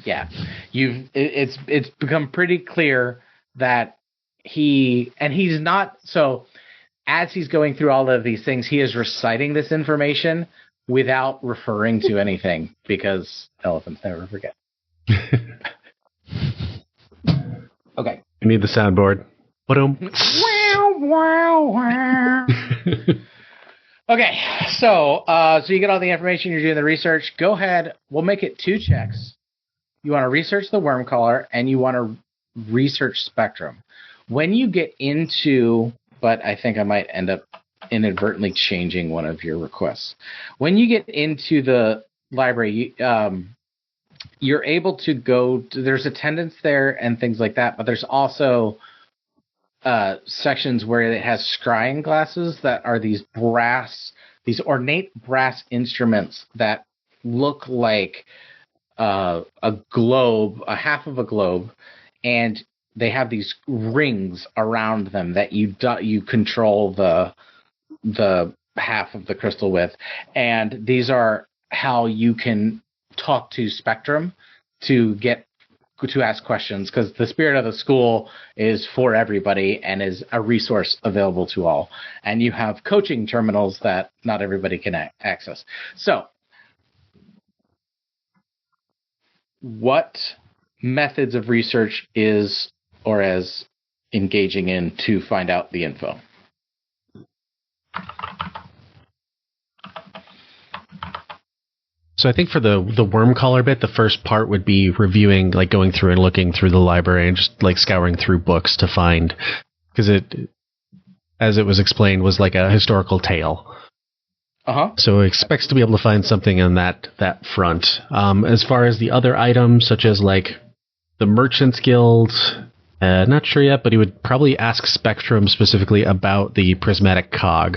Yeah. It's become pretty clear that he's not... So as he's going through all of these things, he is reciting this information without referring to anything, because elephants never forget. Okay. You need the soundboard. Wow. Okay, so you get all the information, you're doing the research. Go ahead. We'll make it 2 checks. You want to research the Wyrmcaller, and you want to research Spectrum. When you get into... But I think I might end up inadvertently changing one of your requests. When you get into the library, you're able to go... There's attendance there and things like that, but there's also... sections where it has scrying glasses that are these ornate brass instruments that look like a globe, a half of a globe, and they have these rings around them that you control the half of the crystal with, and these are how you can talk to Spectrum to get to ask questions, because the spirit of the school is for everybody and is a resource available to all. And you have coaching terminals that not everybody can access. So, what methods of research is Orez engaging in to find out the info? So I think for the Wyrmcaller bit, the first part would be reviewing, like going through and looking through the library and just like scouring through books to find, because it, as it was explained, was like a historical tale. So it expects to be able to find something on that front. As far as the other items, such as like the Merchants Guild, not sure yet, but he would probably ask Spectrum specifically about the prismatic cog.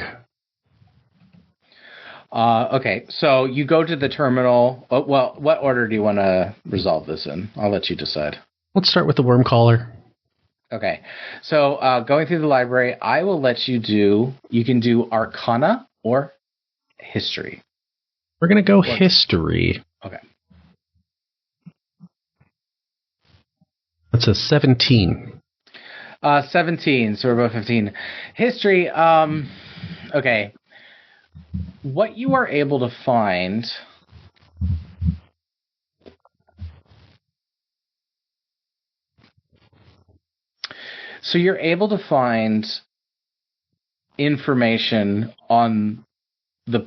Okay, so you go to the terminal. Oh, well, what order do you want to resolve this in? I'll let you decide. Let's start with the Wyrmcaller. Okay, so going through the library, I will let you do. You can do Arcana or History. We're gonna go History. Okay. That's a 17. 17. So we're both 15. History. Okay. What you are able to find. So you're able to find information on the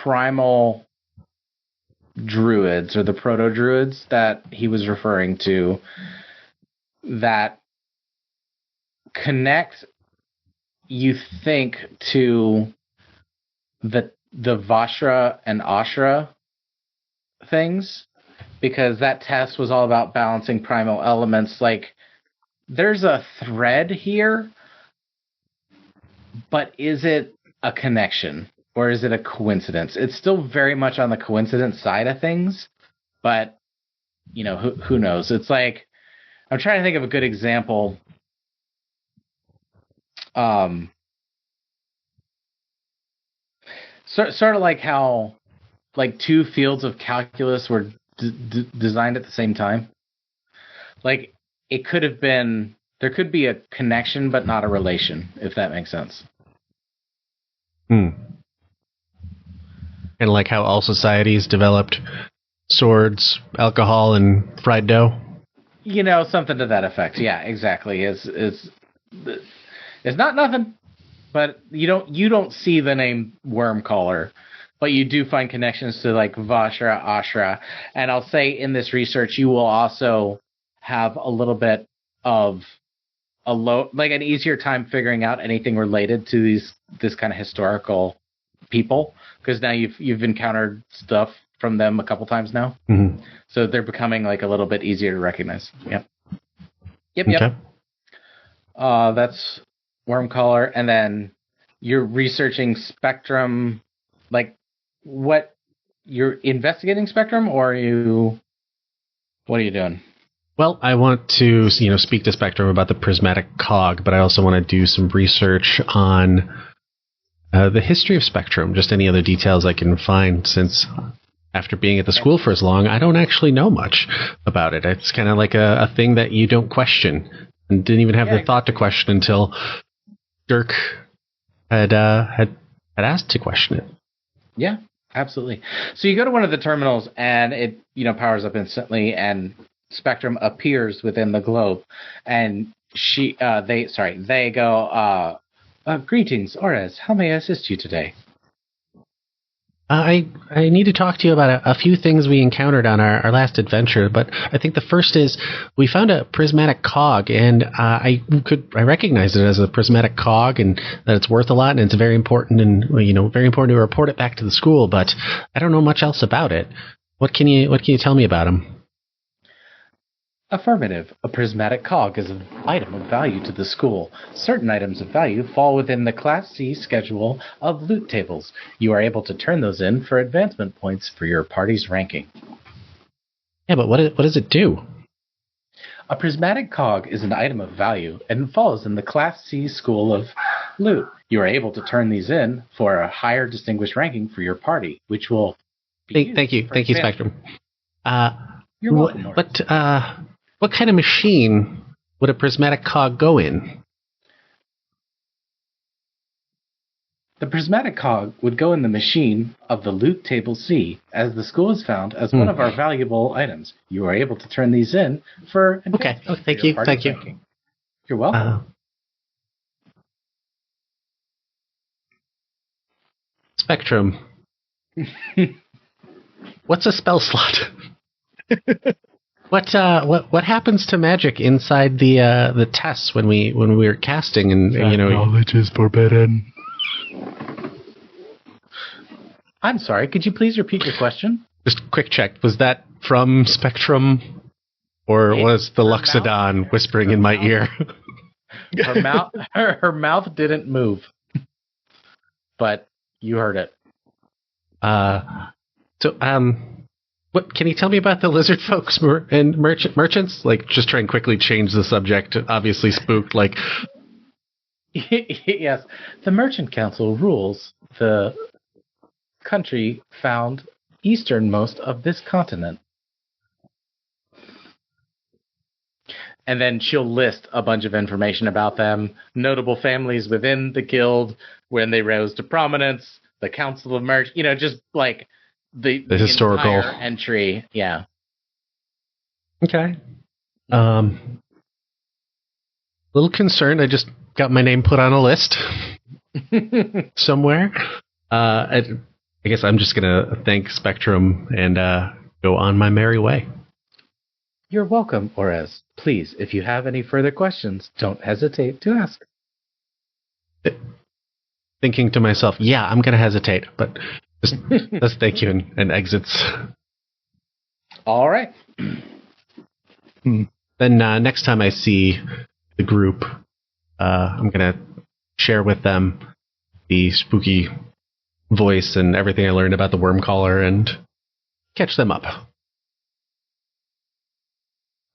primal druids or the proto-druids that he was referring to that connect, you think, to the Vashra and Ashra things, because that test was all about balancing primal elements. Like, there's a thread here, but is it a connection or is it a coincidence? It's still very much on the coincidence side of things, but you know, who knows? It's like, I'm trying to think of a good example. Sort of like how, like, two fields of calculus were designed at the same time. Like, it could have been, there could be a connection, but not a relation, if that makes sense. And like how all societies developed swords, alcohol, and fried dough. You know, something to that effect. Yeah, exactly. It's not nothing. But you don't see the name Wyrmcaller, but you do find connections to like Vashra, Ashra, and I'll say in this research you will also have a little bit of like an easier time figuring out anything related to this kind of historical people, because now you've encountered stuff from them a couple times now, so they're becoming like a little bit easier to recognize. Yep. Okay. That's Wyrmcaller, and then you're researching Spectrum, like what you're investigating Spectrum, or what are you doing? Well, I want to, speak to Spectrum about the prismatic cog, but I also want to do some research on the history of Spectrum, just any other details I can find, since after being at the school for as long, I don't actually know much about it. It's kind of like a thing that you don't question, and didn't even have the thought to question until Dirk had asked to question it. Yeah, absolutely. So you go to one of the terminals, and it powers up instantly, and Spectrum appears within the globe, and they go, greetings, Orez. How may I assist you today? I need to talk to you about a few things we encountered on our last adventure, but I think the first is we found a prismatic cog, and I recognize it as a prismatic cog, and that it's worth a lot, and it's very important, and very important to report it back to the school. But I don't know much else about it. What can you tell me about him? Affirmative. A prismatic cog is an item of value to the school. Certain items of value fall within the Class C schedule of loot tables. You are able to turn those in for advancement points for your party's ranking. Yeah, but what does it do? A prismatic cog is an item of value and falls in the Class C school of loot. You are able to turn these in for a higher distinguished ranking for your party, which will be Thank you, Spectrum. You're welcome. What kind of machine would a prismatic cog go in? The prismatic cog would go in the machine of the loot table C, as the school has found as one of our valuable items. You are able to turn these in for... Okay. Oh, thank you. Thank you. You're welcome. Spectrum. What's a spell slot? What happens to magic inside the tests when we're casting and knowledge is forbidden. I'm sorry, could you please repeat your question? Just quick check. Was that from Spectrum, or was the Luxodon whispering in my ear? Her mouth didn't move, but you heard it. What can you tell me about the lizard folks and merchants? Like, just try and quickly change the subject. Obviously spooked. Like, yes, the Merchant Council rules the country found easternmost of this continent. And then she'll list a bunch of information about them, notable families within the guild, when they rose to prominence, the Council of Merchants, just like the historical entry. Yeah. Okay. Little concerned. I just got my name put on a list somewhere. I guess I'm just going to thank Spectrum and go on my merry way. You're welcome, Orez. Please, if you have any further questions, don't hesitate to ask. Thinking to myself, yeah, I'm going to hesitate, but just thank you and exits. All right. Then next time I see the group, I'm going to share with them the spooky voice and everything I learned about the Wyrmcaller and catch them up.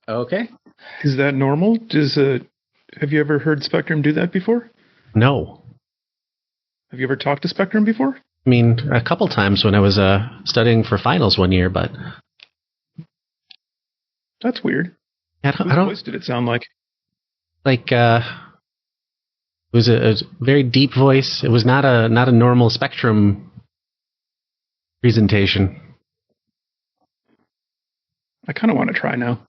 Okay. Is that normal? Have you ever heard Spectrum do that before? No. Have you ever talked to Spectrum before? I mean, a couple times when I was studying for finals one year, but that's weird. I Whose don't. voice did it sound like? Like, it was a very deep voice. It was not a normal Spectrum presentation. I kind of want to try now.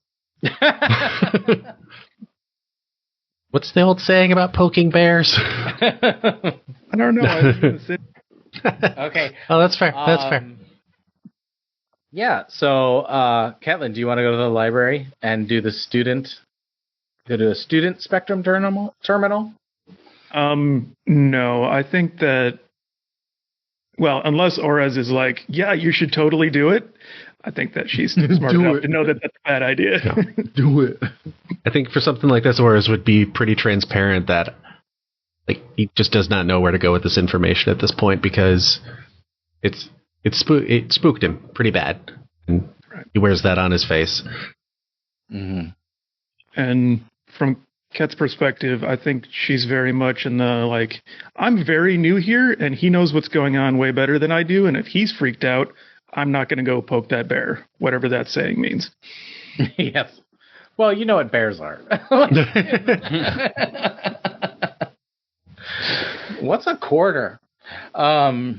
What's the old saying about poking bears? I don't know. I was going to say. Okay. Oh, that's fair. That's fair. Yeah. So, Caitlin, do you want to go to the library and do the student Spectrum terminal? No, I think that. Well, unless Orez is like, yeah, you should totally do it. I think that she's smart enough to know that that's a bad idea. No, do it. I think for something like this, Orez would be pretty transparent that, like, he just does not know where to go with this information at this point because it spooked him pretty bad, and he wears that on his face. Mm-hmm. And from Ket's perspective, I think she's very much in the, like, I'm very new here, and he knows what's going on way better than I do, and if he's freaked out, I'm not going to go poke that bear, whatever that saying means. Yes. Well, you know what bears are. What's a quarter? I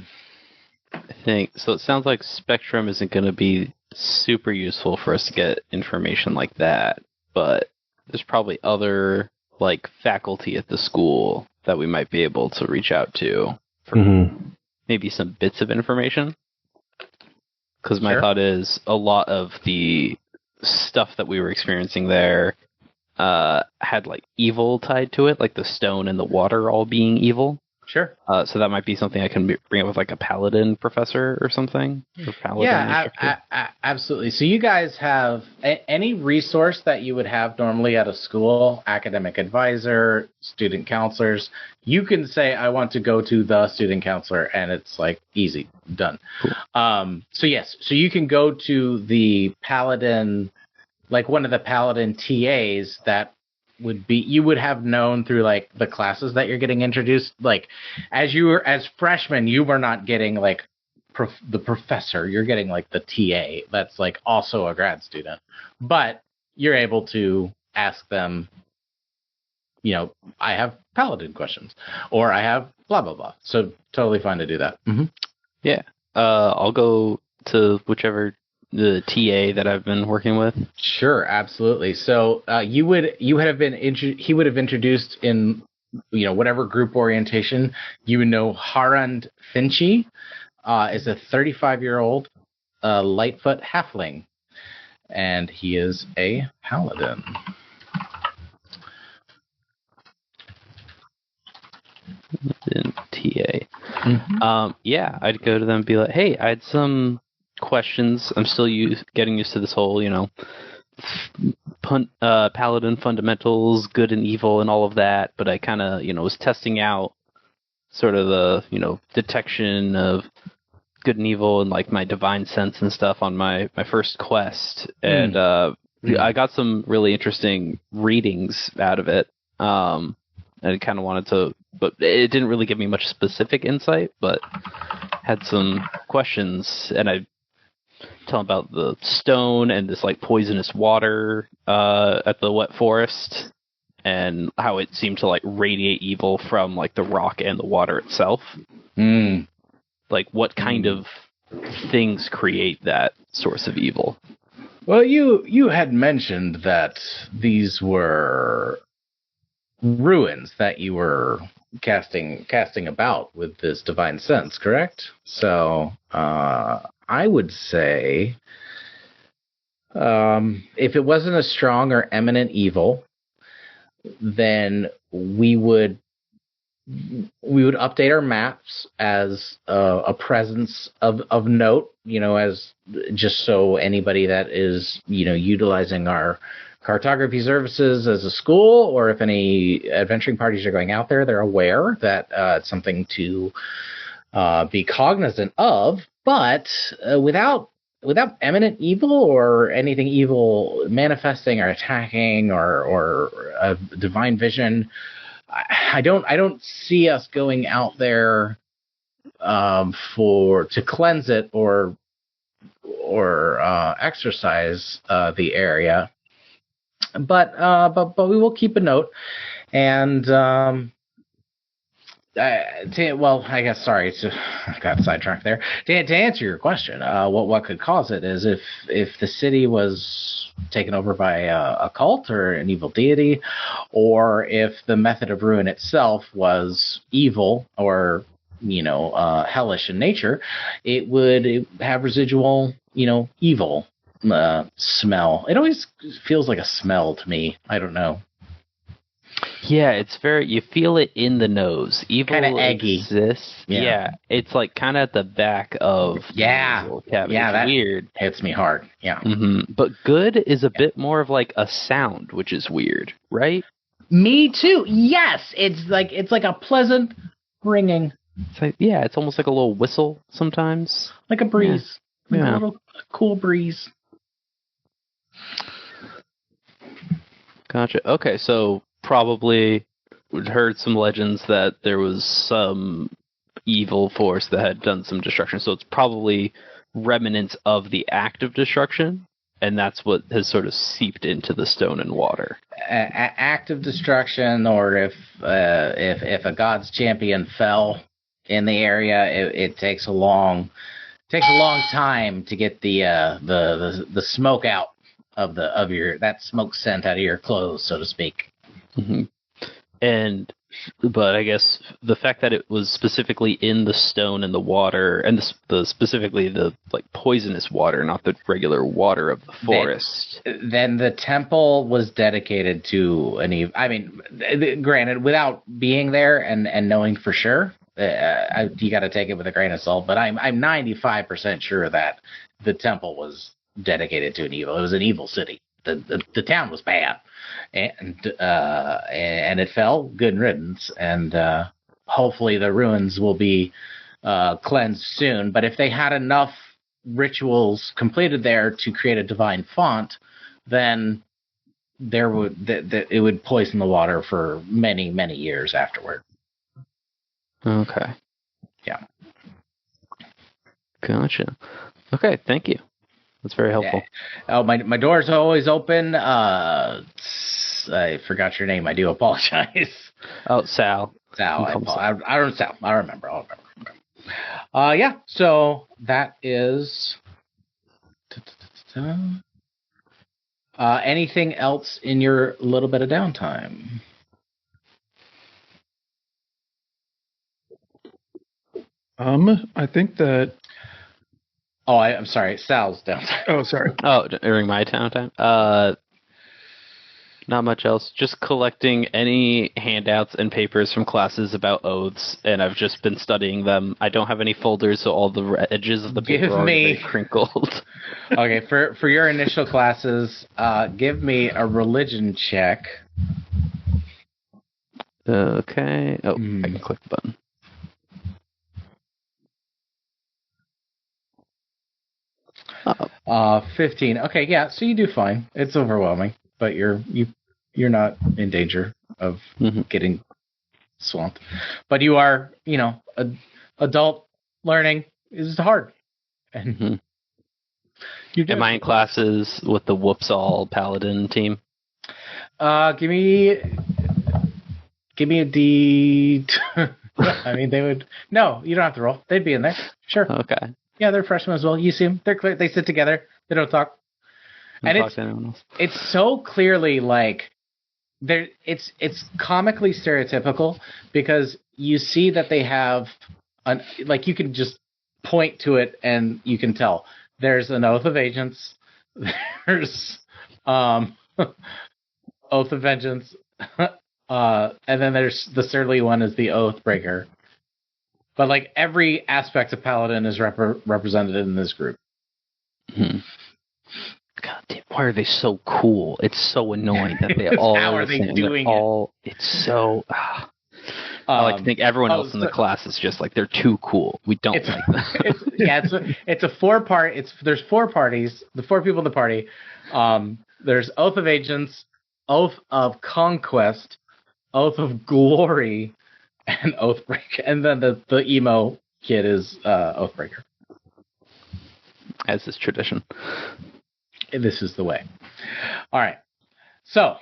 think so. It sounds like Spectrum isn't going to be super useful for us to get information like that, but there's probably other like faculty at the school that we might be able to reach out to for maybe some bits of information. Because my thought is a lot of the stuff that we were experiencing there had like evil tied to it, like the stone and the water all being evil. Sure. So that might be something I can bring up with like a paladin professor or something. Or paladin absolutely. So you guys have any resource that you would have normally at a school, academic advisor, student counselors. You can say, I want to go to the student counselor, and it's like easy, done. Cool. So yes, so you can go to the paladin, like one of the paladin TAs that you would have known through like the classes that you're getting introduced. Like as freshmen, you were not getting like the professor. You're getting like the TA. That's like also a grad student. But you're able to ask them, I have paladin questions, or I have blah, blah, blah. So totally fine to do that. Mm-hmm. Yeah. I'll go to whichever the TA that I've been working with. Sure, absolutely. So he would have introduced in whatever group orientation. You would know Harand Finchi is a 35-year-old Lightfoot halfling, and he is a paladin. In TA. Mm-hmm. Yeah, I'd go to them and be like, hey, I had some questions. I'm still getting used to this whole, paladin fundamentals, good and evil and all of that, but I kind of, was testing out sort of the, detection of good and evil and like my divine sense and stuff on my first quest. And I got some really interesting readings out of it. And I kind of wanted to, but it didn't really give me much specific insight, but had some questions, and I tell them about the stone and this like poisonous water at the wet forest, and how it seemed to like radiate evil from like the rock and the water itself. Like what kind of things create that source of evil? Well, you had mentioned that these were ruins that you were casting about with this divine sense, correct? So I would say if it wasn't a strong or eminent evil, then we would update our maps as a presence of note, as just so anybody that is utilizing our cartography services as a school, or if any adventuring parties are going out there, they're aware that it's something to be cognizant of. But without eminent evil or anything evil manifesting or attacking or a divine vision, I don't see us going out there to cleanse it or exercise the area. But we will keep a note, and I guess sorry, I got sidetracked there. To answer your question, what could cause it is if the city was taken over by a cult or an evil deity, or if the method of ruin itself was evil or hellish in nature, it would have residual evil smell. It always feels like a smell to me. I don't know. Yeah, it's you feel it in the nose. Evil kind of eggy exists. Yeah, it's like kind of at the back of the nasal cavity. Yeah, that weird. Hits me hard. Yeah. Mm-hmm. But good is a bit more of like a sound, which is weird, right? Me too. Yes, it's like a pleasant ringing. It's like, yeah, it's almost like a little whistle sometimes, like a breeze, a little cool breeze. Gotcha. Okay, so probably we'd heard some legends that there was some evil force that had done some destruction. So it's probably remnants of the act of destruction, and that's what has sort of seeped into the stone and water. Act of destruction, or if a god's champion fell in the area, it takes a long time to get the smoke out of that smoke scent out of your clothes, so to speak. Mm-hmm. But I guess the fact that it was specifically in the stone and the water, and specifically the like poisonous water, not the regular water of the forest. Then the temple was dedicated to an evil. I mean, granted, without being there and knowing for sure, you got to take it with a grain of salt. But I'm 95% sure that the temple was dedicated to an evil. It was an evil city. The town was bad, and it fell. Good riddance, and hopefully the ruins will be cleansed soon. But if they had enough rituals completed there to create a divine font, then it would poison the water for many, many years afterward. Okay. Yeah. Gotcha. Okay, thank you. That's very helpful. Yeah. Oh, my door's always open. I forgot your name. I do apologize. Oh, Sal. Sal. You call me Sal. I don't Sal. I'll remember. Okay. Yeah. So that is. Anything else in your little bit of downtime? I think that. Oh, I'm sorry. Sal's downtime. Oh, sorry. Oh, during my downtime? Not much else. Just collecting any handouts and papers from classes about oaths, and I've just been studying them. I don't have any folders, so all the edges of the paper are already crinkled. Okay, for your initial classes, give me a religion check. Okay. Oh, I can click the button. Uh-oh. 15. Okay, yeah, so you do fine. It's overwhelming, but you're not in danger of getting swamped. But you are, adult learning is hard. And Am I in classes with the Whoops All Paladin team? Give me a D. I mean, they would. No, you don't have to roll. They'd be in there. Sure. Okay. Yeah, they're freshmen as well. You see them. They're clear. They sit together. They don't talk. Don't talk to anyone else. It's so clearly like it's comically stereotypical because you see that they have you can just point to it and you can tell there's an oath of agents, there's oath of vengeance, and then there's the surly one is the oath breaker. But like every aspect of Paladin is represented in this group. God damn, why are they so cool? It's so annoying that they all How are they doing it? It's so. I like to think everyone else in the class is just like they're too cool. We don't like them. It's a 4-part. There's 4 parties. The 4 people in the party. There's Oath of Agents, Oath of Conquest, Oath of Glory, and Oathbreaker. And then the emo kid is Oathbreaker. As is tradition. This is the way. All right. So,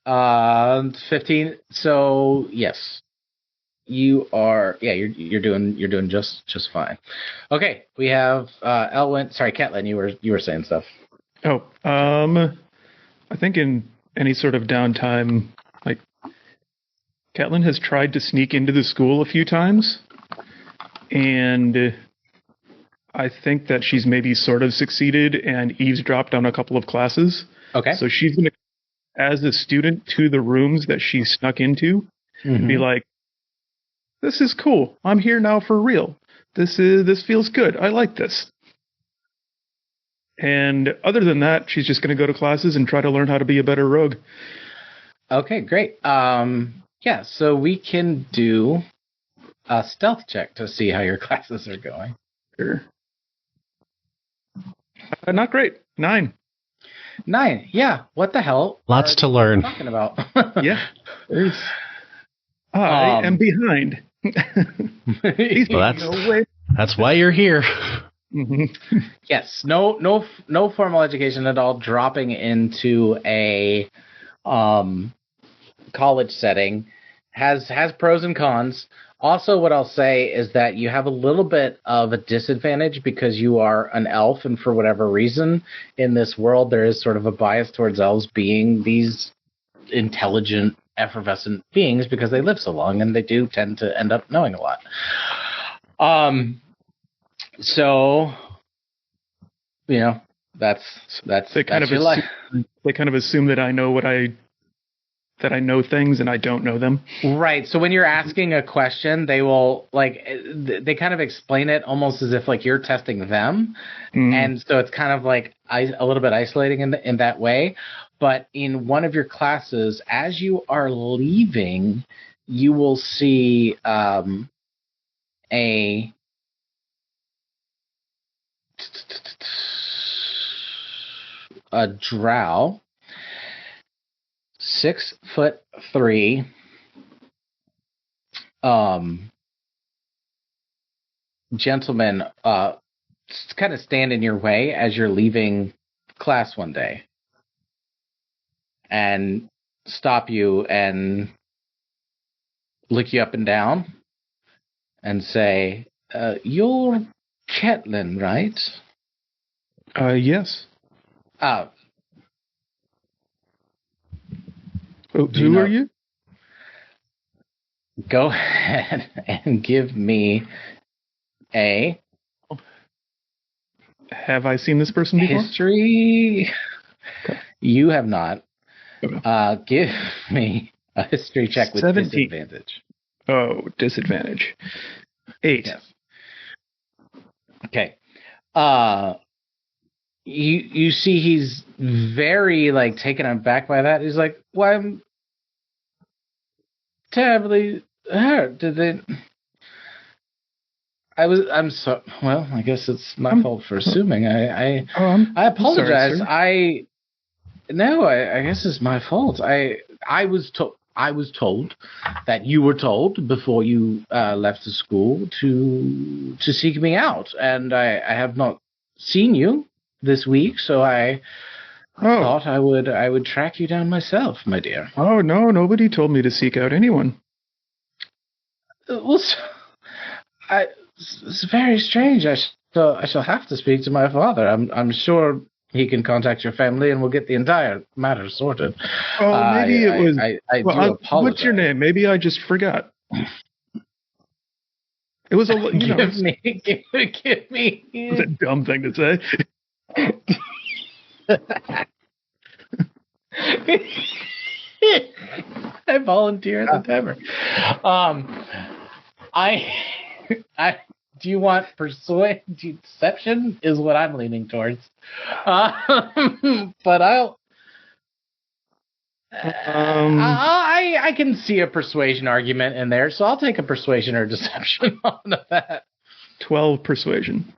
15. So yes, you are. Yeah, you're doing just fine. Okay, we have Elwyn. Sorry, Catelyn. You were saying stuff. Oh, I think in any sort of downtime, like Catelyn has tried to sneak into the school a few times, and I think that she's maybe sort of succeeded and eavesdropped on a couple of classes. Okay. So she's going to, as a student, to the rooms that she snuck into, be like, "This is cool. I'm here now for real. This feels good. I like this." And other than that, she's just going to go to classes and try to learn how to be a better rogue. Okay, great. Yeah, so we can do a stealth check to see how your classes are going. Sure. Not great. 9. 9. Yeah. What the hell? Lots to learn. Talking about. Yeah. I am behind. Well, that's why you're here. Yes. No formal education at all. Dropping into a college setting has pros and cons. Also, what I'll say is that you have a little bit of a disadvantage because you are an elf, and for whatever reason, in this world, there is sort of a bias towards elves being these intelligent, effervescent beings because they live so long, and they do tend to end up knowing a lot. So, that's they kind of life. They kind of assume that I know that I know things and I don't know them. Right. So when you're asking a question, they will they kind of explain it almost as if like you're testing them. And so it's kind of like a little bit isolating in that way. But in one of your classes, as you are leaving, you will see a drow, 6'3", gentleman, kind of stand in your way as you're leaving class one day and stop you and look you up and down and say, you're Ketlin, right? Yes. Oh, Who are you? go ahead and give me a Have I seen this person before? history. Okay. You have not. Okay. Give me a history check with 17. disadvantage. Oh, disadvantage. 8. Yes. Okay. You see he's very like taken aback by that. He's like, "Well, I'm terribly hurt. I'm so well, I guess it's my fault for assuming. I apologize. Sorry, I guess it's my fault. I was told that you were told before you left the school to seek me out, and I have not seen you this week, so I thought I would track you down myself, my dear. Oh no, nobody told me to seek out anyone. Well, it's very strange. I shall have to speak to my father. I'm sure he can contact your family and we'll get the entire matter sorted. Oh, maybe it was. I do apologize. What's your name? Maybe I just forgot. It was a give me. It's a dumb thing to say. I volunteer at the timer. Do you want deception? Is what I'm leaning towards. But I can see a persuasion argument in there, so I'll take a persuasion or deception on that. 12 persuasion.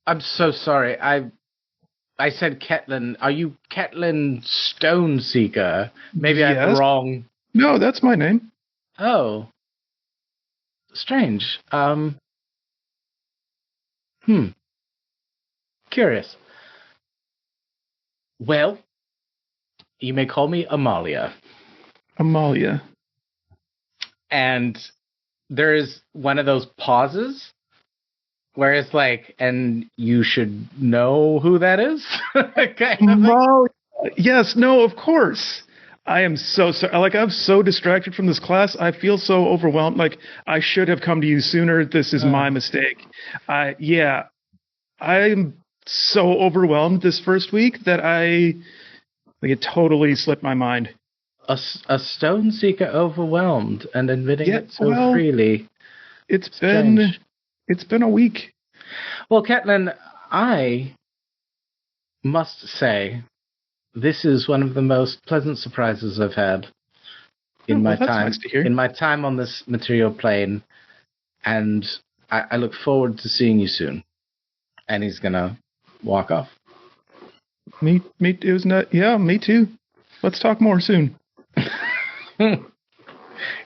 I'm so sorry. I said Ketlin. Are you Ketlin Stoneseeker? Maybe I have the wrong. No, that's my name. Oh. Strange. Curious. Well, you may call me Amalia. Amalia. And there is one of those pauses where it's like, and you should know who that is? Amalia. Yes, no, of course. I am so sorry. Like, I'm so distracted from this class. I feel so overwhelmed. Like, I should have come to you sooner. This is my mistake. I'm so overwhelmed this first week that it totally slipped my mind. A Stoneseeker overwhelmed and admitting it so freely. It's been a week. Well, Ketlin, I must say, this is one of the most pleasant surprises I've had in my time. Nice to hear. In my time on this material plane, and I look forward to seeing you soon. And he's gonna walk off. Me. It was not. Yeah, me too. Let's talk more soon.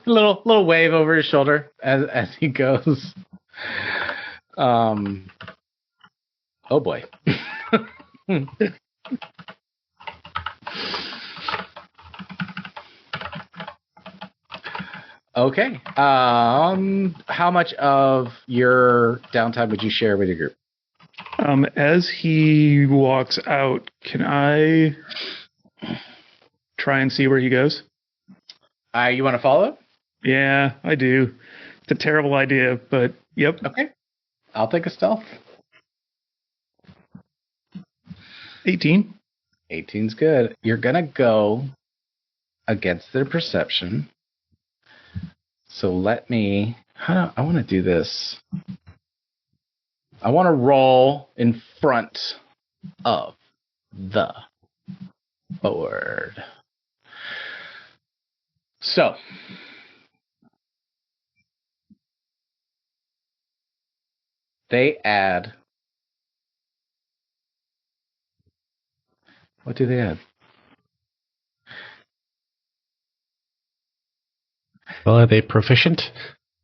little wave over his shoulder as he goes. Oh boy. Okay. How much of your downtime would you share with your group? As he walks out, can I try and see where he goes? You want to follow? Yeah, I do. It's a terrible idea, but yep. Okay. I'll take a stealth. 18. 18's good. You're going to go against their perception. So let me... I want to do this. I want to roll in front of the board. So... they add... what do they add? Well, are they proficient?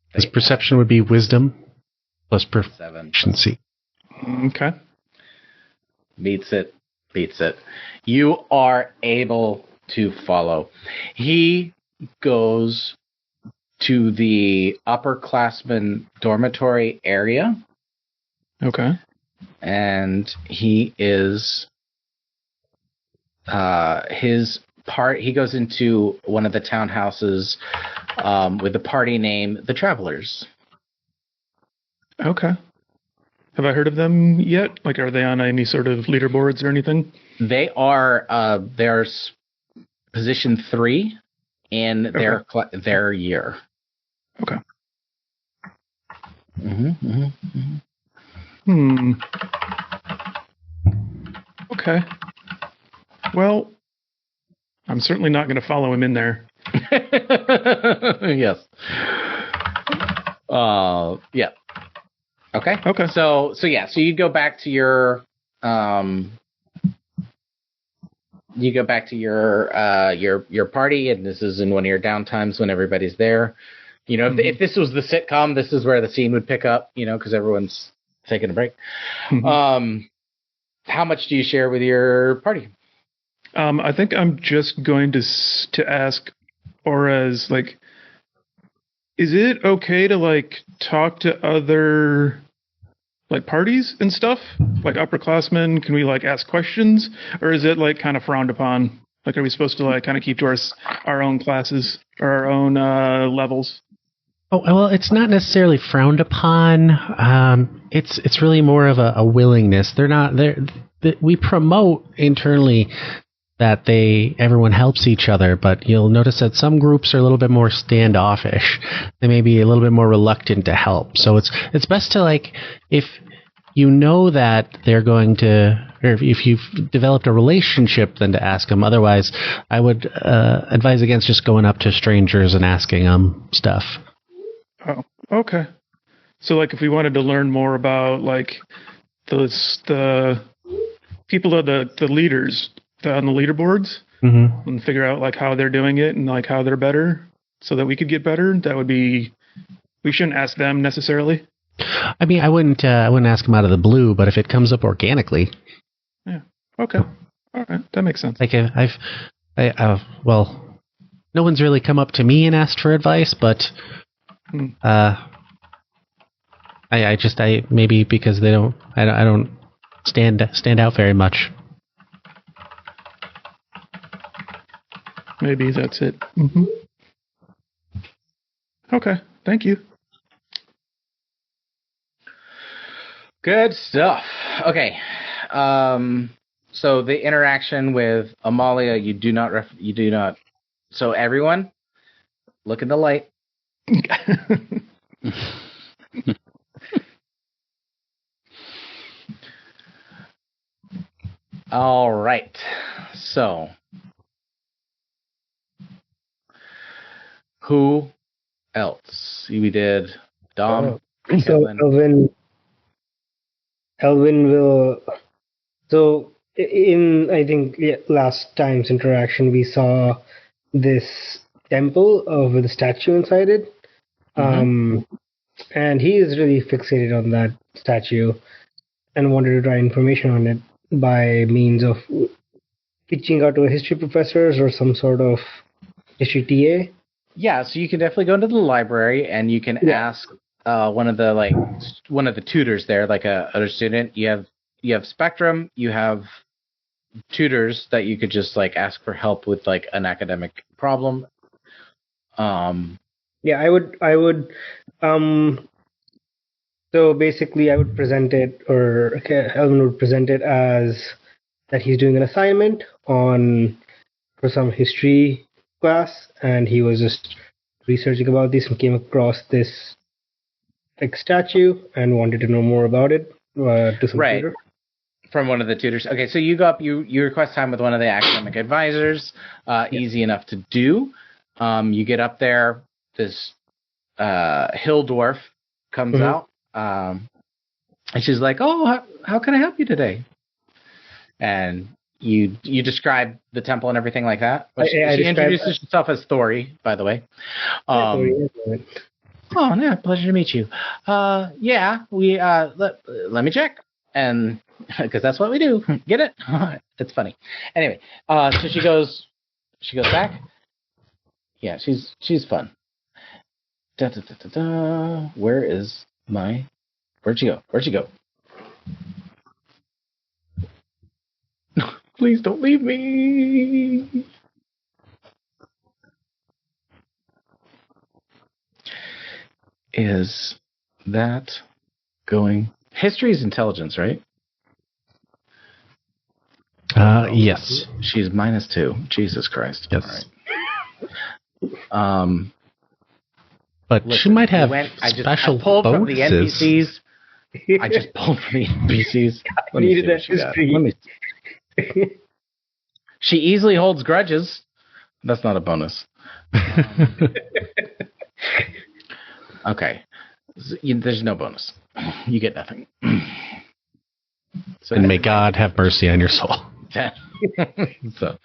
His perception would be wisdom. plus 7. proficiency. Okay. Beats it. You are able to follow. He goes to the upperclassmen dormitory area, Okay. and he is he goes into one of the townhouses with the party name The Travelers. Okay. Have I heard of them yet? Like, are they on any sort of leaderboards or anything? They are position 3 in their year. Okay. Mm-hmm. Okay. Well, I'm certainly not going to follow him in there. Yes. Yeah. Okay. Okay. So you go back to your your party, and this is in one of your downtimes when everybody's there. You know, if this was the sitcom, this is where the scene would pick up. You know, because everyone's taking a break. Mm-hmm. How much do you share with your party? I think I'm just going to ask Auras, like, is it okay to, like, talk to other, like, parties and stuff? Like, upperclassmen, can we, like, ask questions? Or is it, like, kind of frowned upon? Like, are we supposed to, like, kind of keep to our own classes or our own levels? Oh, well, it's not necessarily frowned upon. It's really more of a willingness. We promote internally that everyone helps each other, but you'll notice that some groups are a little bit more standoffish. They may be a little bit more reluctant to help. So it's best to, like, if you know that they're going to, or if you've developed a relationship, then to ask them. Otherwise, I would advise against just going up to strangers and asking them stuff. Oh, okay. So, like, if we wanted to learn more about, like, the people of the leaders on the leaderboards, mm-hmm. and figure out, like, how they're doing it and, like, how they're better so that we could get better, that would be, we shouldn't ask them necessarily. I mean, I wouldn't ask them out of the blue, but if it comes up organically. Yeah. Okay. All right. That makes sense. Like, well, no one's really come up to me and asked for advice, but I maybe because I don't stand out very much. Maybe that's it. Mm-hmm. Okay. Thank you. Good stuff. Okay. So the interaction with Amalia, you do not. So everyone, look in the light. All right. So, who else? We did Dom. So Elvin will. So in, I think, last time's interaction, we saw this temple with a statue inside it. And he is really fixated on that statue and wanted to try information on it by means of reaching out to a history professors or some sort of history TA. Yeah, so you can definitely go into the library and you can ask one of the tutors there, like a student. You have Spectrum, you have tutors that you could just, like, ask for help with, like, an academic problem. Yeah, I would. So basically, I would present it, or Elvin would present it as that he's doing an assignment for some history class, and he was just researching about this and came across this, like, statue and wanted to know more about it to some tutor. From one of the tutors. Okay, so you go up, you request time with one of the academic advisors. Easy enough to do. You get up there. This hill dwarf comes out, and she's like, "Oh, how can I help you today?" And you describe the temple and everything like that. She introduces herself as Thori, by the way. Oh, yeah, pleasure to meet you. Yeah, we let me check, and because that's what we do. Get it? It's funny. Anyway, so she goes back. Yeah, she's fun. Da, da, da, da, da. Where'd she go? Where'd she go? Please don't leave me. Is that going? History is intelligence, right? Yes. She's -2. Jesus Christ. Yes. All right. But Listen, she might have I special pulled from the bonuses. NPCs. I just pulled from the NPCs. Let me see what she got. Let me. She easily holds grudges. That's not a bonus. Okay. There's no bonus. You get nothing. So And may God have mercy on your soul. So,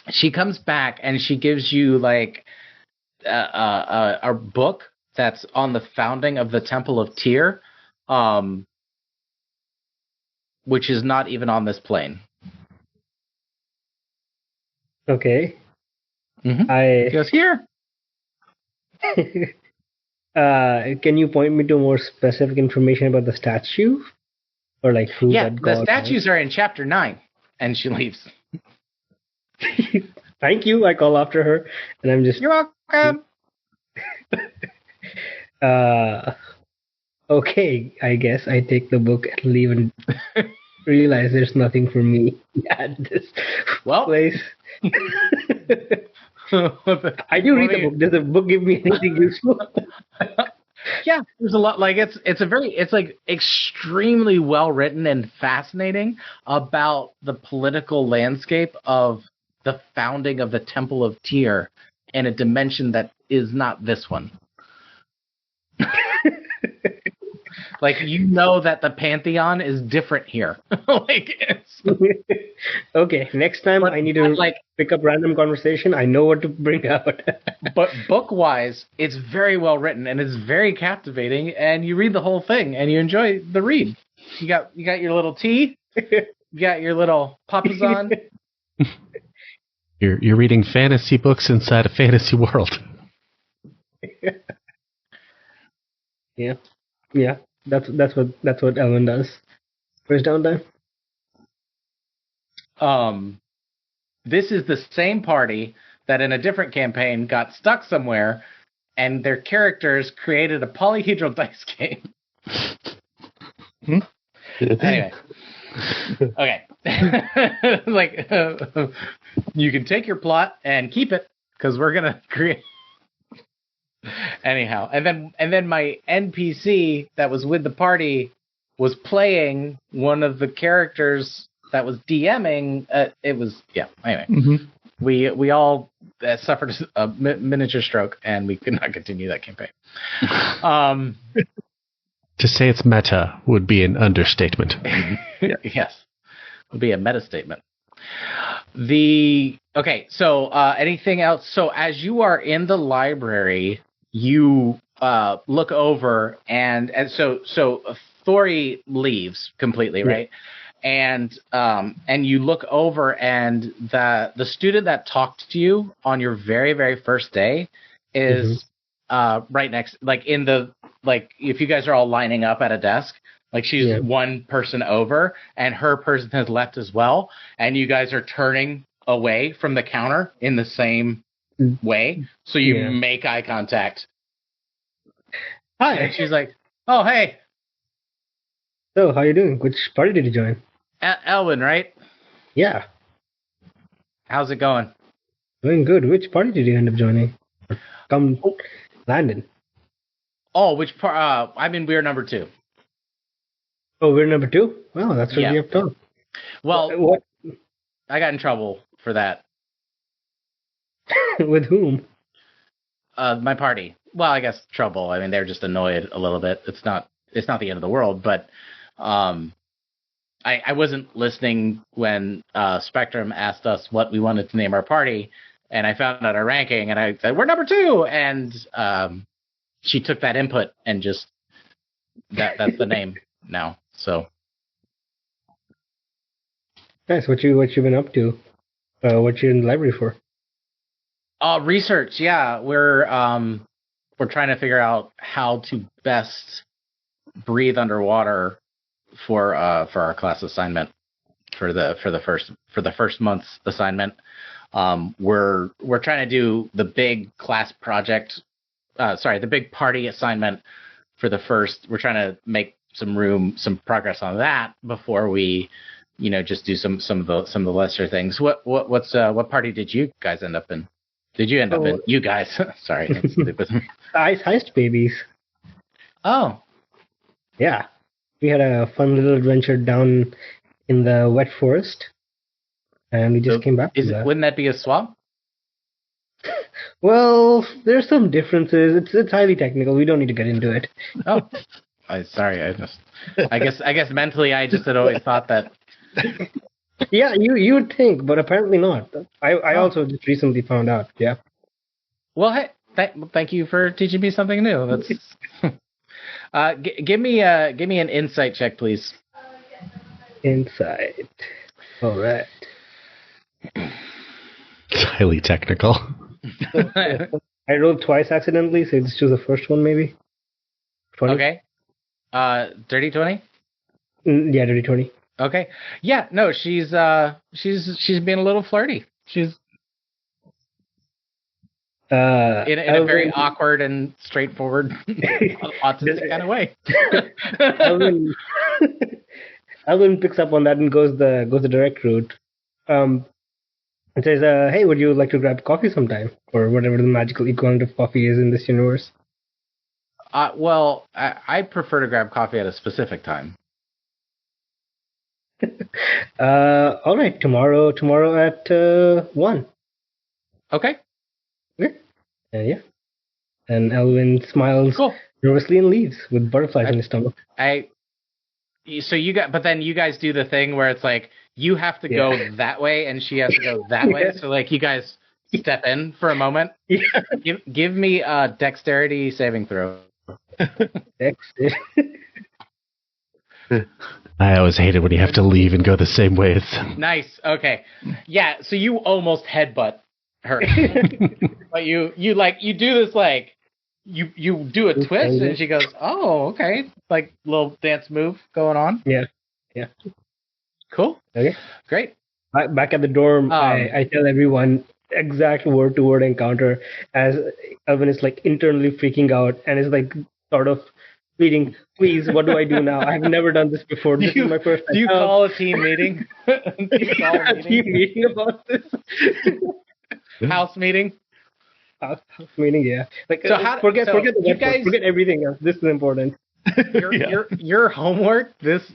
she comes back and she gives you like a book that's on the founding of the Temple of Tyr, which is not even on this plane. Okay. Mm-hmm. She goes, here. Can you point me to more specific information about the statue? Or like who Yeah, that the god statues are in chapter 9. And she leaves. Thank you. I call after her, and I'm just. You're welcome. Okay, I guess I take the book and leave and realize there's nothing for me at this place. I do read the book. Does the book give me anything useful? Yeah, there's a lot. Like it's like extremely well written and fascinating about the political landscape of the founding of the Temple of Tyr in a dimension that is not this one. Like, you know that the Pantheon is different here. Like, it's... Okay, next time I need to pick up random conversation. I know what to bring out. But book-wise, it's very well written and it's very captivating. And you read the whole thing and you enjoy the read. You got your little tea. You got your little papasan. You're reading fantasy books inside a fantasy world. Yeah. That's what Ellen does. Where's downtime? This is the same party that in a different campaign got stuck somewhere, and their characters created a polyhedral dice game. Anyway, okay. You can take your plot and keep it because we're gonna create. Anyhow, and then my NPC that was with the party was playing one of the characters that was DMing. Anyway, we all suffered a miniature stroke, and we could not continue that campaign. To say it's meta would be an understatement. Yes, would be a meta statement. So anything else? So as you are in the library, you look over, and so Thori leaves completely, right? And you look over, and the student that talked to you on your very, very first day is right next, like in the, like if you guys are all lining up at a desk, like she's one person over, and her person has left as well, and you guys are turning away from the counter in the same way, so you make eye contact. Hi. And she's like, "Oh, hey. So, how you doing? Which party did you join?" Elwin, right? Yeah. How's it going? Doing good. Which party did you end up joining? Landon. Oh, which part? I'm in We're number 2. Oh, we're number 2? Well, that's really up top. Well, what? I got in trouble for that. With whom? My party. Well, I guess trouble. I mean, they're just annoyed a little bit. It's not the end of the world, but I wasn't listening when Spectrum asked us what we wanted to name our party, and I found out our ranking, and I said, we're number 2. And she took that input and just, that's the name now. So. Nice. What you been up to? What you in the library for? Research. Yeah. We're trying to figure out how to best breathe underwater for our class assignment for the first month's assignment. We're trying to do the big class project, the big party assignment for the first. We're trying to make some progress on that before we, just do some of the lesser things. What party did you guys end up in? Did you end up in? You guys, sorry, that's stupid. Ice Heist Babies. Oh, yeah, we had a fun little adventure down in the wet forest, and we just came back. Wouldn't that be a swamp? Well, there's some differences. It's highly technical. We don't need to get into it. Oh, sorry. I guess mentally, I just had always thought that. Yeah, you would think, but apparently not. I also just recently found out. Yeah. Well, hey, thank you for teaching me something new. That's. Give me an insight check, please. Insight. All right. It's highly technical. I rolled twice accidentally, so let's choose the first one, maybe. 20? Okay. Dirty 20? Yeah, dirty 20. Okay. Yeah, no, she's being a little flirty. She's in a very awkward and straightforward autistic kind of way. Alvin picks up on that and goes the direct route. It says, hey, would you like to grab coffee sometime? Or whatever the magical equivalent of coffee is in this universe. Well, I prefer to grab coffee at a specific time. All right, tomorrow at 1. Okay. Yeah. And Elwin smiles nervously and leaves with butterflies in his stomach. But then you guys do the thing where it's like you have to go that way and she has to go that way. So like you guys step in for a moment. Yeah. Give me a dexterity saving throw. Dexterity. I always hate it when you have to leave and go the same way as them. Nice. Okay. Yeah. So you almost headbutt her, but you do this like you do a twist and she goes, oh, okay, like little dance move going on. Yeah. Cool. Okay. Great. Back at the dorm, I tell everyone exact word-to-word encounter as Elvin is like internally freaking out and is like sort of pleading, please, what do I do now? I've never done this before. This is my first time. Do you call a team meeting? Team meeting about this? House meeting? House meeting, yeah. Like, so forget everything else. This is important. Your homework this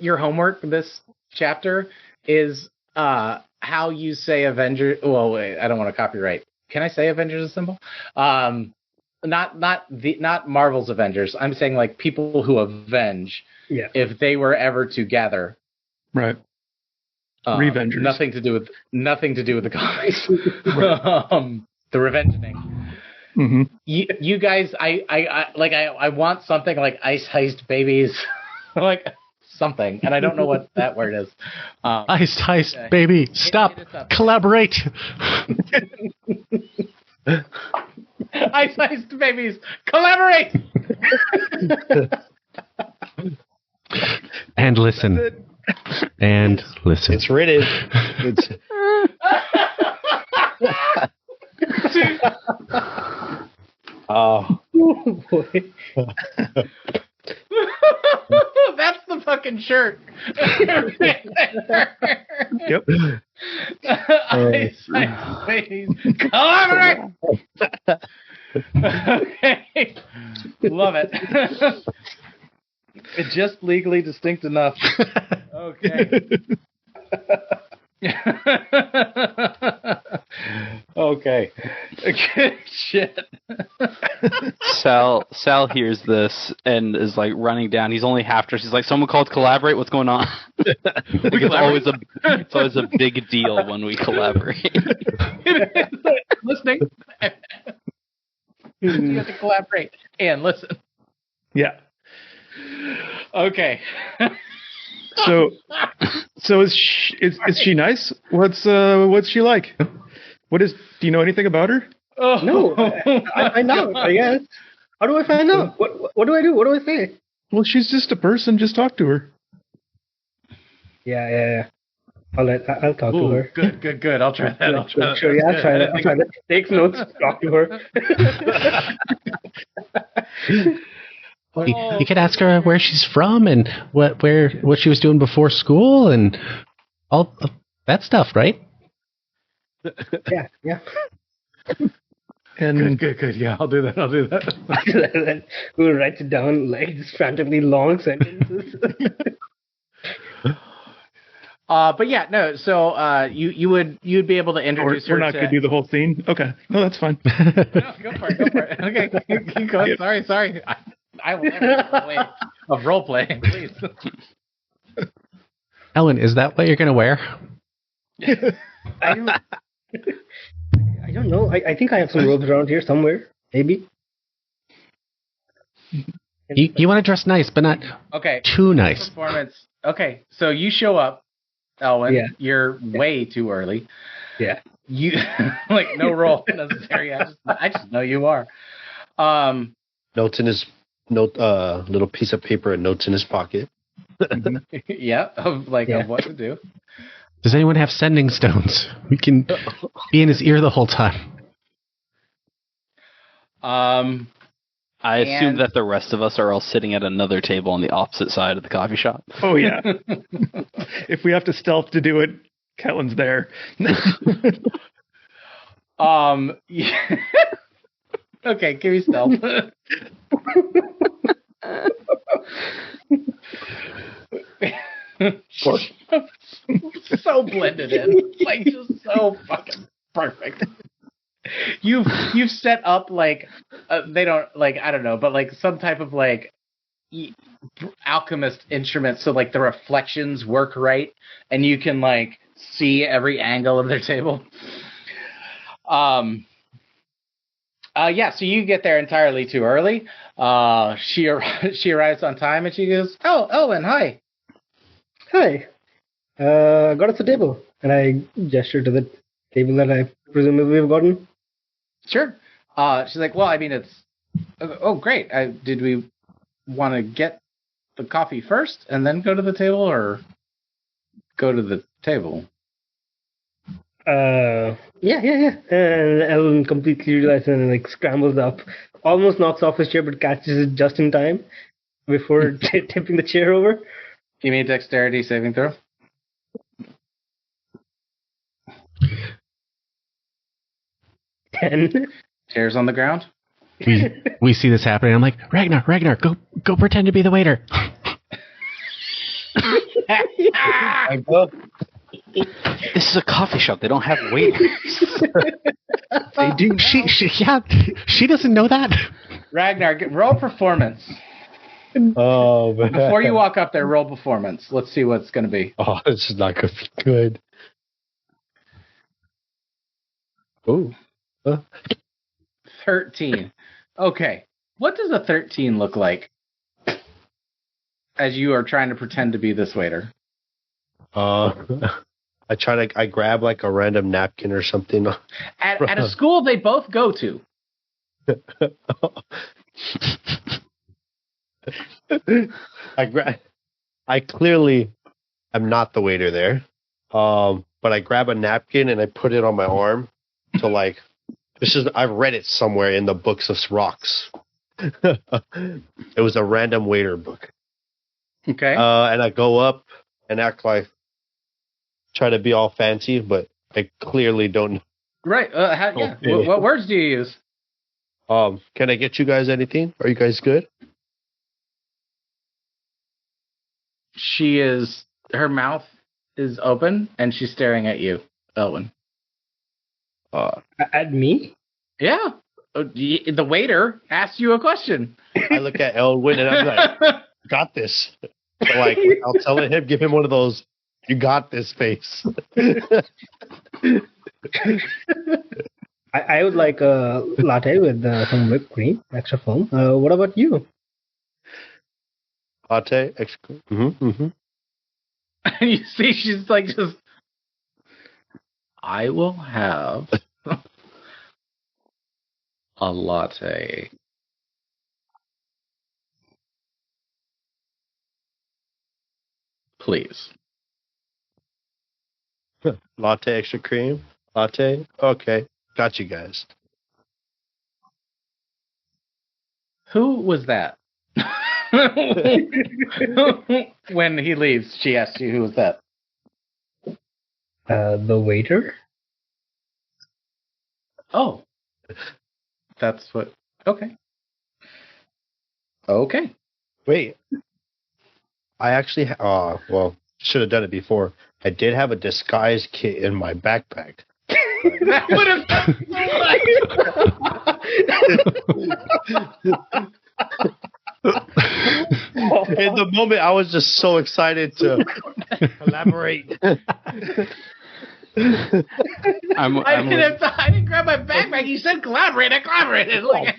chapter is how you say Avengers. Well, wait, I don't want to copyright. Can I say Avengers Assemble? Not Marvel's Avengers. I'm saying like people who avenge. Yeah. If they were ever to gather. Right. Revengers. Nothing to do with the comics. The Revengeing. Mm-hmm. You guys, I want something like Ice Heist Babies, like something, and I don't know what that word is. Ice Heist Baby, stop, collaborate. Ice Heist Babies, collaborate. And listen. And listen. It's written. It's. Oh boy. That's the fucking shirt. Yep. Ice Heist Babies, collaborate. Okay. Love it. It's just legally distinct enough. Okay. Okay. Good shit. Sal hears this and is like running down. He's only half dressed. He's like, someone called collaborate. What's going on? It's always a big deal when we collaborate. listening. You have to collaborate and listen. Yeah. Okay. So is she nice? What's she like? Do you know anything about her? Oh. No, I find out, I guess. How do I find out? What do I do? What do I say? Well, she's just a person. Just talk to her. Yeah. I'll talk to her. Good. I'll try that. Sure, yeah, I'll try that. Take notes, talk to her. You could ask her where she's from and what she was doing before school and all that stuff, right? Yeah. And Good. Yeah, I'll do that. We'll write it down like just frantically long sentences. But yeah, no. So you'd be able to introduce her. we're not going to do the whole scene. Okay, no, that's fine. No, go for it. Okay, keep going. Yeah. Sorry. I will never way of role playing, please. Ellen, is that what you're going to wear? I don't know. I think I have some robes around here somewhere. Maybe. You want to dress nice, but not too nice. Performance. Okay, so you show up, Elwin. Yeah. You're way too early. Yeah. You like no role necessary. I just know you are. Notes in his little piece of paper and notes in his pocket. Yeah, of what to do. Does anyone have sending stones? We can be in his ear the whole time. I assume that the rest of us are all sitting at another table on the opposite side of the coffee shop. Oh yeah. If we have to stealth to do it, Kellen's there. Yeah. Okay, give me stealth. So blended in, like just so fucking perfect. You've set up they don't I don't know, but some type of alchemist instrument, so the reflections work right, and you can see every angle of their table. Yeah, so you get there entirely too early. She arrives on time and she goes, "Oh, Elwin, hi." Hi. Got us a table. And I gesture to the table that I presumably have gotten. Sure. She's like, "Well, I mean, it's... Oh, great. Did we want to get the coffee first and then go to the table, or go to the table?" Yeah. And Ellen completely realizes and scrambles up. Almost knocks off his chair, but catches it just in time before tipping the chair over. Give me a dexterity saving throw. 10. Chair's on the ground. We see this happening. I'm like, Ragnar, go pretend to be the waiter. This is a coffee shop. They don't have waiters. They do. She doesn't know that. Ragnar, roll performance. Oh, man. Before you walk up there, roll performance. Let's see what's going to be. Oh, this is not going to be good. Oh. 13. Okay. What does a 13 look like as you are trying to pretend to be this waiter? I grab a random napkin or something. At a school they both go to. I clearly am not the waiter there. But I grab a napkin and I put it on my arm. So I've read it somewhere in the books of rocks. It was a random waiter book. Okay. And I go up and try to be all fancy, but I clearly don't. Right. Yeah. What words do you use? Can I get you guys anything? Are you guys good? Her mouth is open and she's staring at you, Elwin. At me? Yeah. The waiter asked you a question. I look at Elwin and I'm like, got this. So I'll tell him, give him one of those, you got this face. I would like a latte with some whipped cream, extra foam. What about you? Latte, extra. Mm-hmm. And you see, she's like, just, I will have a latte. Please. Latte, extra cream. Latte. Okay, got you guys. Who was that? When he leaves, she asks you, who was that? The waiter. Oh. That's what. Okay. Okay. Wait. I actually. Well, should have done it before. I did have a disguise kit in my backpack. That would have been In the moment, I was just so excited to collaborate. I didn't grab my backpack. You said collaborate. I collaborated. Look, I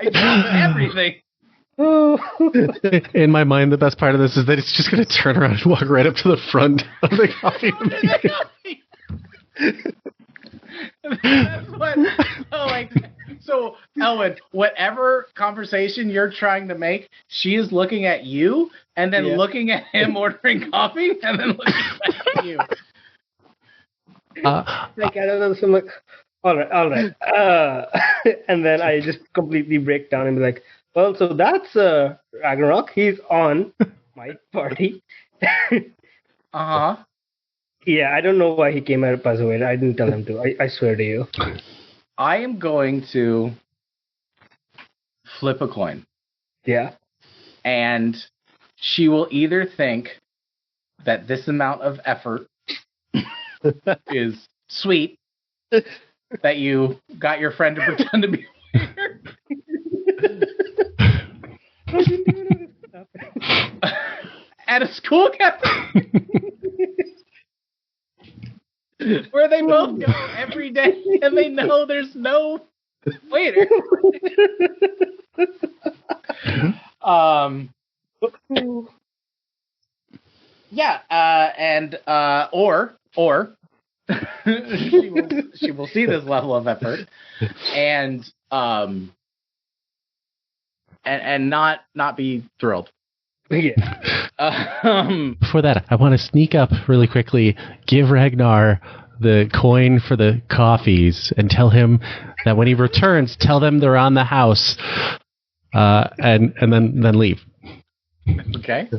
dropped everything. In my mind, the best part of this is that it's just going to turn around and walk right up to the front of the coffee. That's what. Oh, like, so, Elwin, whatever conversation you're trying to make, she is looking at you and then looking at him ordering coffee and then looking back at you. Like I don't know, so I'm like, all right. And then I just completely break down and be like, well, so that's Ragnarok. He's on my party. Uh-huh. Yeah, I don't know why he came out as a waiter. I didn't tell him to. I swear to you. I am going to flip a coin. Yeah. And she will either think that this amount of effort is sweet, that you got your friend to pretend to be weird. At a school cafe where they both go every day and they know there's no waiter. Or she will see this level of effort and not be thrilled. Yeah. Before that, I want to sneak up really quickly, give Ragnar the coin for the coffees, and tell him that when he returns, tell them they're on the house, and then leave. Okay.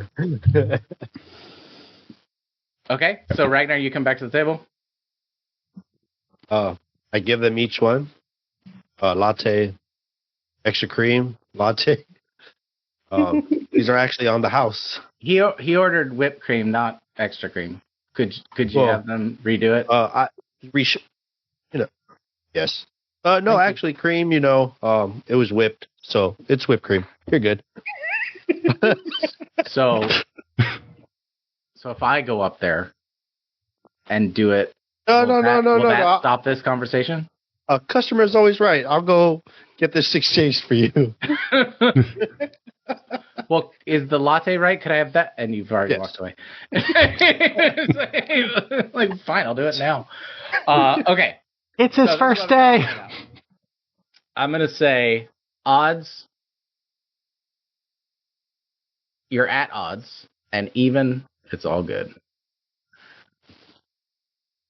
Okay. So Ragnar, you come back to the table. I give them each one latte, extra cream, latte. These are actually on the house. He ordered whipped cream, not extra cream. Could you have them redo it? Yes. No, actually, cream. It was whipped, so it's whipped cream. You're good. So if I go up there and do it, will that stop this conversation? Customer's always right. I'll go get this exchanged for you. Well, is the latte right? Could I have that? And you've already walked away. Like, fine, I'll do it now. Okay. It's his first day. I'm going to say odds. You're at odds. And even, it's all good.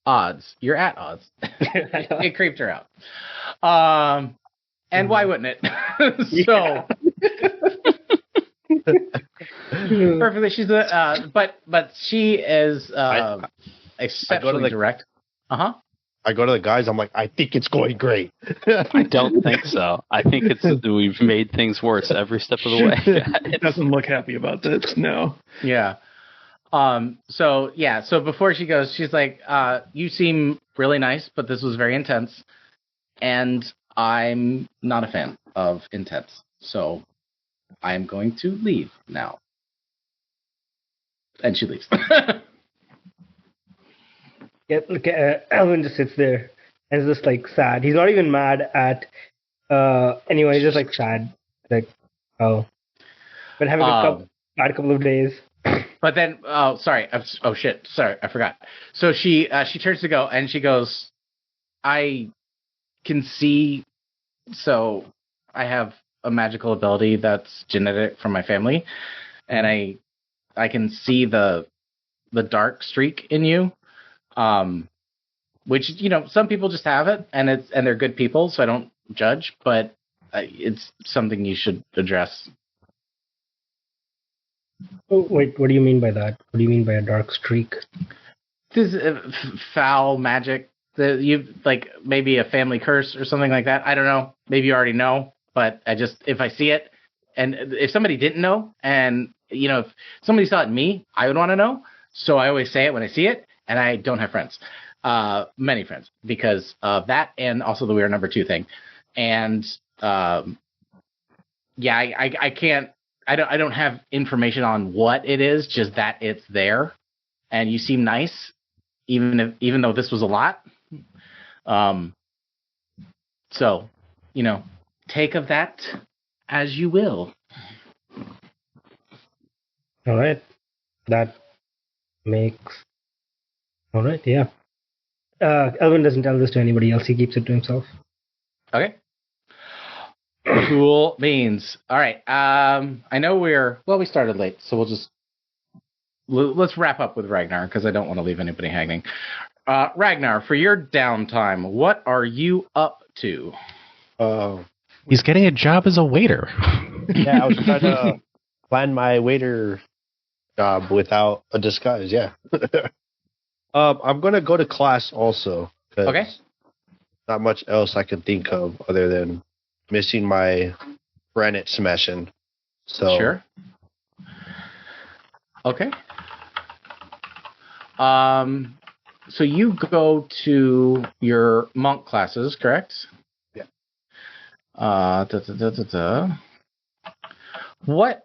Odds. You're at odds. It creeped her out. And why wouldn't it? So... Perfectly. She's but she is exceptionally direct. I go to the guys. I'm like, I think it's going great. I don't think so. I think we've made things worse every step of the way. It doesn't look happy about this. No. Yeah. So before she goes, she's like, you seem really nice, but this was very intense, and I'm not a fan of intense. So I'm going to leave now. And she leaves. Yeah, look, Alvin just sits there And it's just like sad. He's not even mad at anyone. He's just like sad. Like, oh, been having bad couple of days. But then, oh, sorry. Oh shit. Sorry, I forgot. So she turns to go and she goes, I can see. So I have a magical ability that's genetic from my family, and I can see the dark streak in you. Which, you know, some people just have it, and they're good people, so I don't judge. But it's something you should address. Oh, wait, what do you mean by that? What do you mean by a dark streak? This foul magic. You like maybe a family curse or something like that. I don't know. Maybe you already know, but if I see it, and if somebody didn't know, and you know, if somebody saw it in me, I would want to know. So I always say it when I see it, and I don't have friends, many friends, because of that, and also the we are number 2 thing, and yeah, I can't. I don't have information on what it is, just that it's there, and you seem nice, even though this was a lot. So, you know, take of that as you will. All right, that makes. All right, yeah. Elvin doesn't tell this to anybody else. He keeps it to himself. Okay. Cool beans. All right. I know we started late, so let's wrap up with Ragnar because I don't want to leave anybody hanging. Ragnar, for your downtime, what are you up to? He's getting a job as a waiter. Yeah, I was trying to plan my waiter job without a disguise. Yeah. I'm gonna go to class also. Okay. Not much else I can think of other than missing my granite smashing. So Sure. Okay. So you go to your monk classes, correct? Yeah. What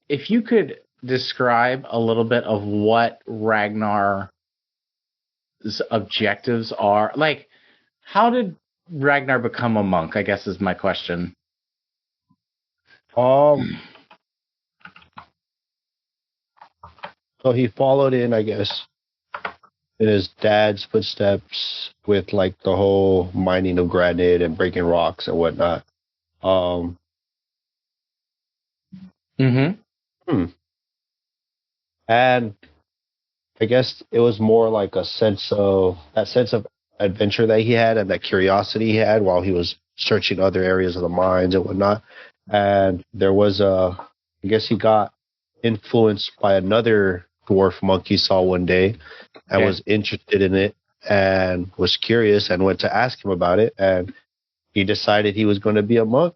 if you could describe a little bit of what Ragnar's objectives are? Like, how did Ragnar become a monk, I guess is my question. So he followed in, I guess, in his dad's footsteps with like the whole mining of granite and breaking rocks and whatnot. And I guess it was more like a sense of adventure that he had and that curiosity he had while he was searching other areas of the mines and whatnot. And there was I guess he got influenced by another dwarf monk he saw one day and was interested in it and was curious and went to ask him about it. And he decided he was going to be a monk.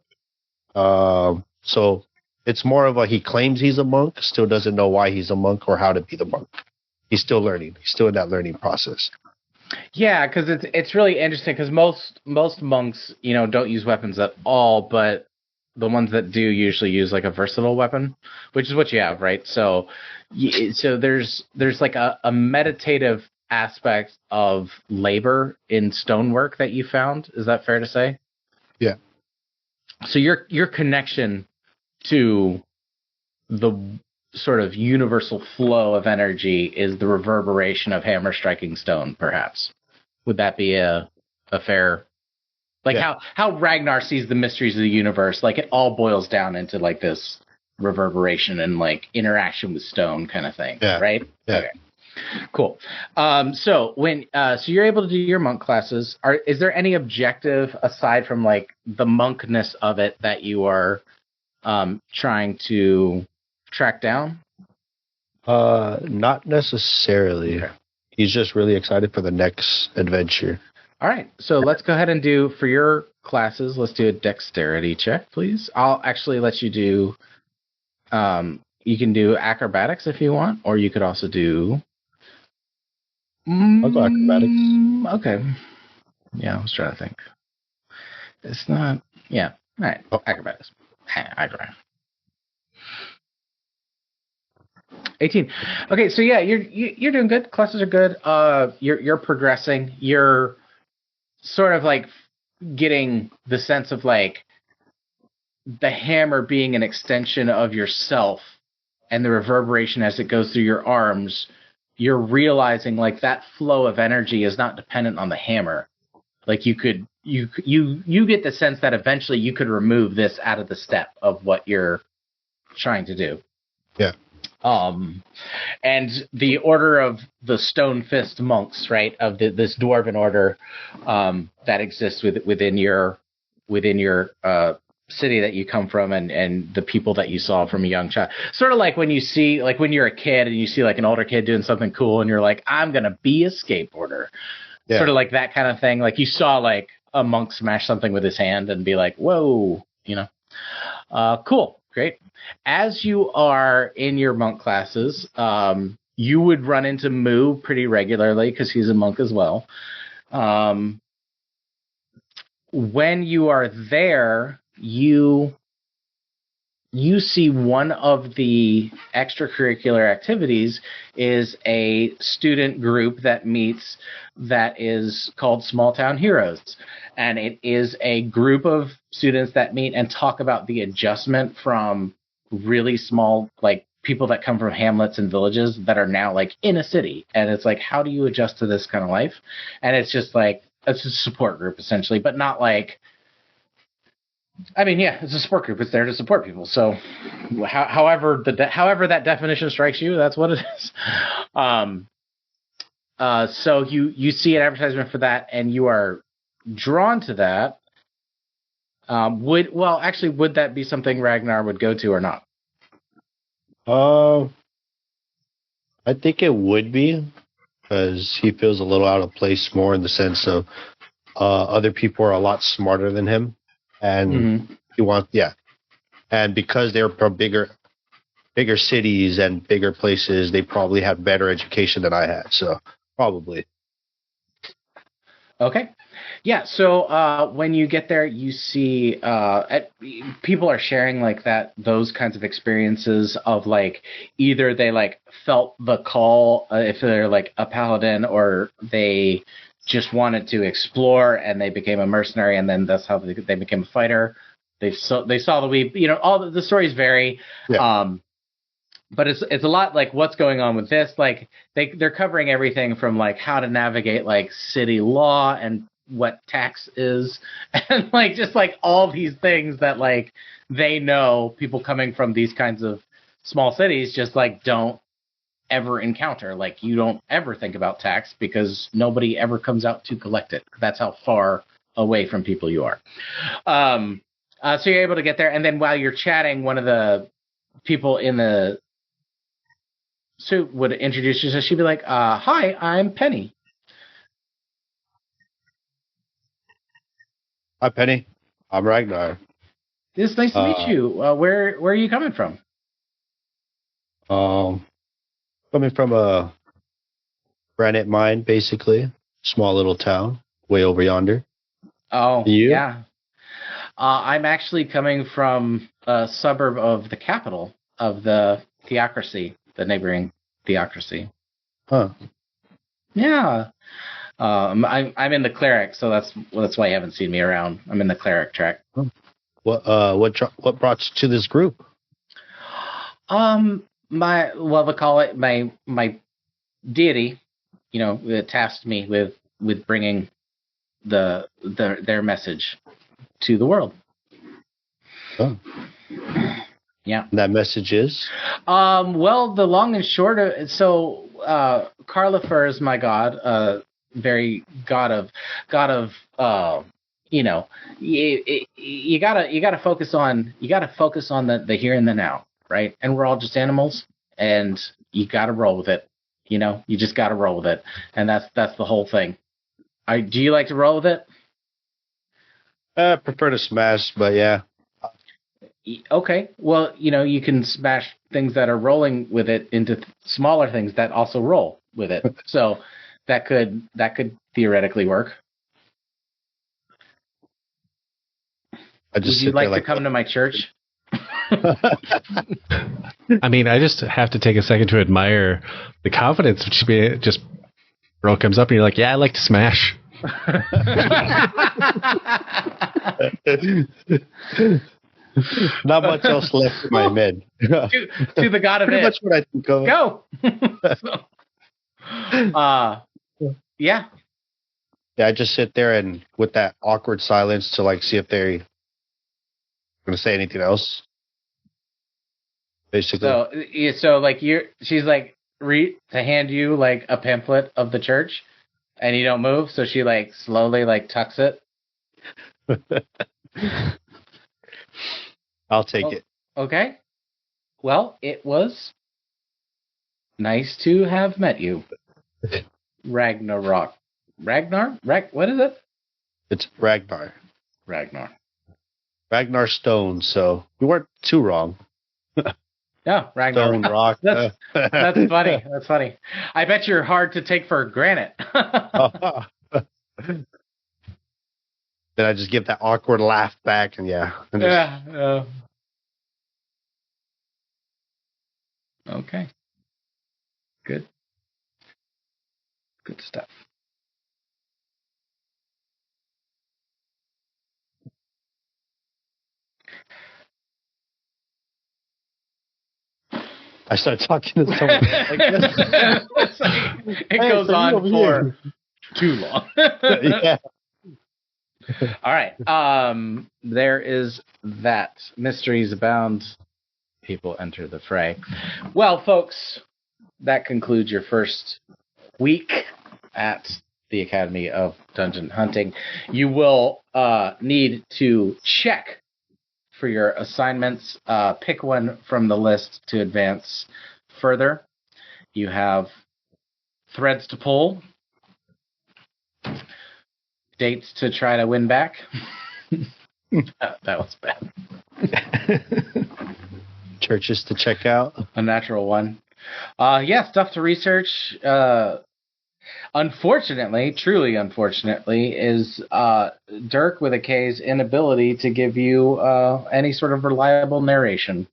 So it's more of he claims he's a monk, still doesn't know why he's a monk or how to be the monk. He's still learning. He's still in that learning process. Yeah, because it's really interesting because most monks, you know, don't use weapons at all, but the ones that do usually use like a versatile weapon, which is what you have, right? So there's like a meditative aspect of labor in stonework that you found. Is that fair to say? Yeah. So your connection to the sort of universal flow of energy is the reverberation of hammer striking stone, perhaps. Would that be a fair, like how Ragnar sees the mysteries of the universe, like it all boils down into like this reverberation and like interaction with stone kind of thing, right? Yeah. Okay. Cool. So when so you're able to do your monk classes, is there any objective aside from like the monkness of it that you are trying to track down? Not necessarily. Okay. He's just really excited for the next adventure. All right, so let's go ahead and do, for your classes, let's do a dexterity check, please. I'll actually let you do, you can do acrobatics if you want, or you could also do... I'll go acrobatics. Okay. Yeah, I was trying to think. It's not... Yeah, all right, acrobatics. Acrobatics. 18. Okay, so yeah, you're doing good. Classes are good. You're progressing. You're sort of like getting the sense of like the hammer being an extension of yourself and the reverberation as it goes through your arms, you're realizing like that flow of energy is not dependent on the hammer. Like you get the sense that eventually you could remove this out of the step of what you're trying to do. Yeah. And the order of the Stone Fist monks, right, of this dwarven order that exists within your city that you come from, and the people that you saw from a young child. Sort of like when you see, like when you're a kid and you see like an older kid doing something cool, and you're like, I'm gonna be a skateboarder. Yeah. Sort of like that kind of thing. Like you saw like a monk smash something with his hand and be like, whoa, you know. Cool. Great. As you are in your monk classes, you would run into Moo pretty regularly because he's a monk as well. When you are there, you see one of the extracurricular activities is a student group that meets that is called Small Town Heroes. And it is a group of students that meet and talk about the adjustment from really small, like people that come from hamlets and villages that are now like in a city. And it's like, how do you adjust to this kind of life? And it's just like, it's a support group essentially, but not like, I mean, yeah, it's a support group. It's there to support people. So however that definition strikes you, that's what it is. So you see an advertisement for that and you are drawn to that. Would that be something Ragnar would go to or not? I think it would be, because he feels a little out of place, more in the sense of other people are a lot smarter than him, and he wants, and because they're from bigger cities and bigger places, they probably have better education than I had. So probably. Okay. Yeah, so when you get there, you see people are sharing like those kinds of experiences of like either they like felt the call if they're like a paladin, or they just wanted to explore and they became a mercenary, and then that's how they became a fighter. They saw the weep. You know, all the stories vary. Yeah. But it's a lot like what's going on with this. Like they're covering everything from like how to navigate like city law and what tax is, and like just like all these things that like they know people coming from these kinds of small cities just like don't ever encounter. Like you don't ever think about tax because nobody ever comes out to collect it. That's how far away from people you are. So you're able to get there, and then while you're chatting, one of the people in the suit would introduce herself. She'd be like, "Hi, I'm Penny." Hi, Penny. I'm Ragnar. It's nice to meet you. Where are you coming from? Coming from a granite mine, basically. Small little town, way over yonder. Oh, you? Yeah. I'm actually coming from a suburb of the capital of the theocracy, the neighboring theocracy. Huh. Yeah. I'm in the cleric, so that's why you haven't seen me around. I'm in the cleric track. What brought you to this group? We'll call it my deity, you know, tasked me with bringing their message to the world. Oh. Yeah. And that message is? Well, the long and short of it, so Carlifer is my god, very god of you know, you gotta focus on the here and the now, right? And we're all just animals, and you gotta roll with it. You know, you just gotta roll with it, and that's the whole thing. Do you like to roll with it? I prefer to smash, but yeah. Okay, well, you know, you can smash things that are rolling with it into smaller things that also roll with it. So that could theoretically work. Would you like to come to my church? I mean, I just have to take a second to admire the confidence, which just girl comes up and you're like, yeah, I like to smash. Not much else left in my head. to the god of Pretty it. much what I think of. Go. Yeah. Yeah, I just sit there and with that awkward silence to like see if they're gonna say anything else. Basically. So like she's like to hand you like a pamphlet of the church, and you don't move. So she like slowly like tucks it. I'll take it. Okay. Well, it was nice to have met you, Ragnarok. Ragnar? What is it? It's Ragnar. Ragnar. Ragnar Stone. So you weren't too wrong. Yeah, Ragnar. Stone Rock. That's funny. That's funny. I bet you're hard to take for granted. Then I just give that awkward laugh back, and yeah. And just, Yeah. Okay. Good. Good stuff. I start talking to someone like this. It goes on for too long. Yeah. All right. There is that. Mysteries abound. People enter the fray. Well, folks, that concludes your first week at the Academy of Dungeon Hunting. You will need to check for your assignments. Pick one from the list to advance further. You have threads to pull, dates to try to win back. That was bad. Churches to check out. A natural one. Yeah, stuff to research. Unfortunately, truly unfortunately, is Dirk with a K's inability to give you any sort of reliable narration.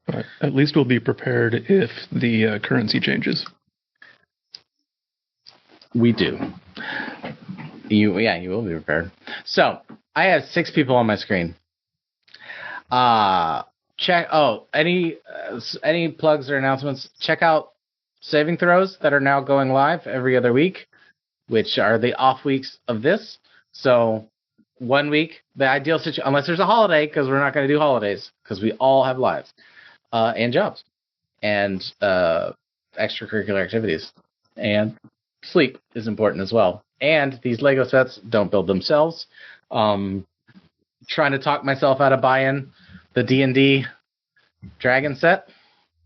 But at least we'll be prepared if the currency changes. We do. You will be prepared. So I have 6 people on my screen. Check. Oh, any plugs or announcements? Check out saving throws that are now going live every other week, which are the off weeks of this. So 1 week, the ideal situation, unless there's a holiday, because we're not going to do holidays, because we all have lives and jobs and extracurricular activities, and sleep is important as well. And these Lego sets don't build themselves. Trying to talk myself out of buying the D&D dragon set.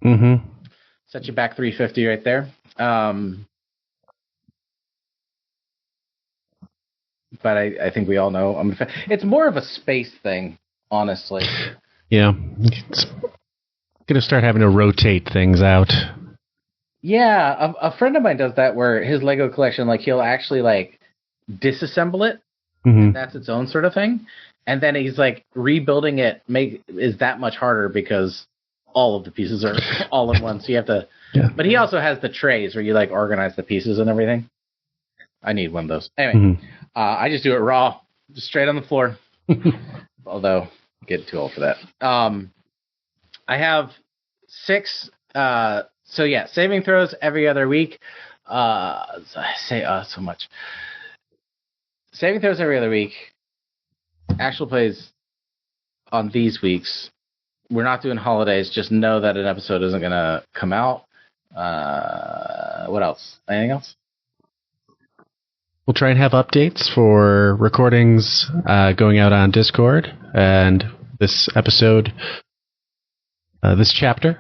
Mm-hmm. Set you back $350 right there. But I think we all know it's more of a space thing, honestly. Yeah. It's going to start having to rotate things out. Yeah, a friend of mine does that where his Lego collection, like, he'll actually, like, disassemble it. Mm-hmm. That's its own sort of thing. And then he's, like, rebuilding it is that much harder because all of the pieces are all in one. So you have to... Yeah. But he also has the trays where you, like, organize the pieces and everything. I need one of those. Anyway, I just do it raw, just straight on the floor. Although, I'm getting too old for that. I have 6... So yeah, saving throws every other week. I say so much. Saving throws every other week. Actual plays on these weeks. We're not doing holidays. Just know that an episode isn't going to come out. What else? Anything else? We'll try and have updates for recordings going out on Discord, and this episode, this chapter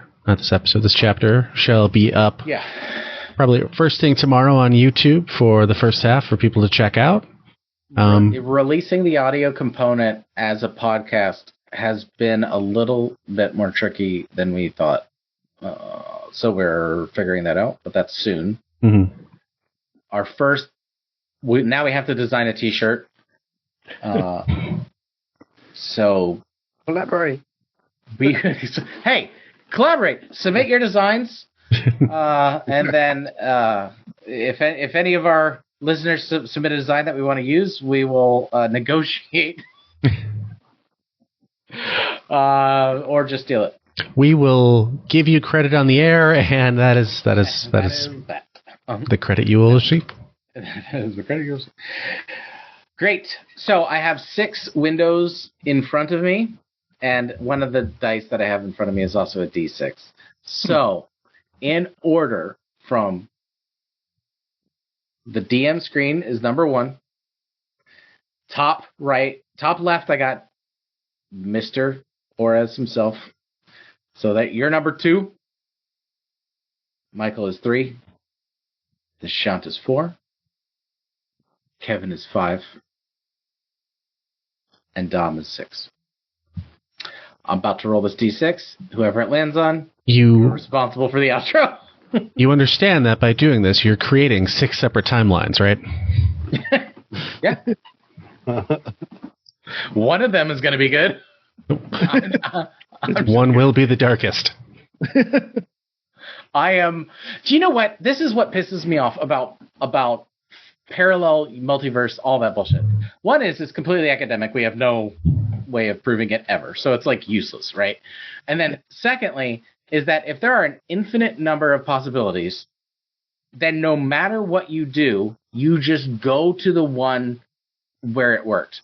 shall be up. Yeah. Probably first thing tomorrow on YouTube for the first half for people to check out. Releasing the audio component as a podcast has been a little bit more tricky than we thought. So we're figuring that out, but that's soon. Mm-hmm. Our first... now we have to design a T-shirt. So... Collaborate. Hey... Collaborate. Submit your designs, and then if any of our listeners submit a design that we want to use, we will negotiate, or just steal it. We will give you credit on the air, and that is the credit you will receive. That is the credit you will receive. Great. So I have 6 windows in front of me, and one of the dice that I have in front of me is also a D6. So, in order from the DM screen is number 1. Top left, I got Mr. Orez himself. So that you're number 2. Michael is 3. Deshant is 4. Kevin is 5. And Dom is 6. I'm about to roll this D6. Whoever it lands on, you're responsible for the outro. You understand that by doing this, you're creating 6 separate timelines, right? Yeah. One of them is going to be good. One will be the darkest. I am. Do you know what? This is what pisses me off about parallel multiverse, all that bullshit. One is it's completely academic. We have no way of proving it ever, so it's like useless, right? And then secondly is that if there are an infinite number of possibilities, then no matter what you do, you just go to the one where it worked.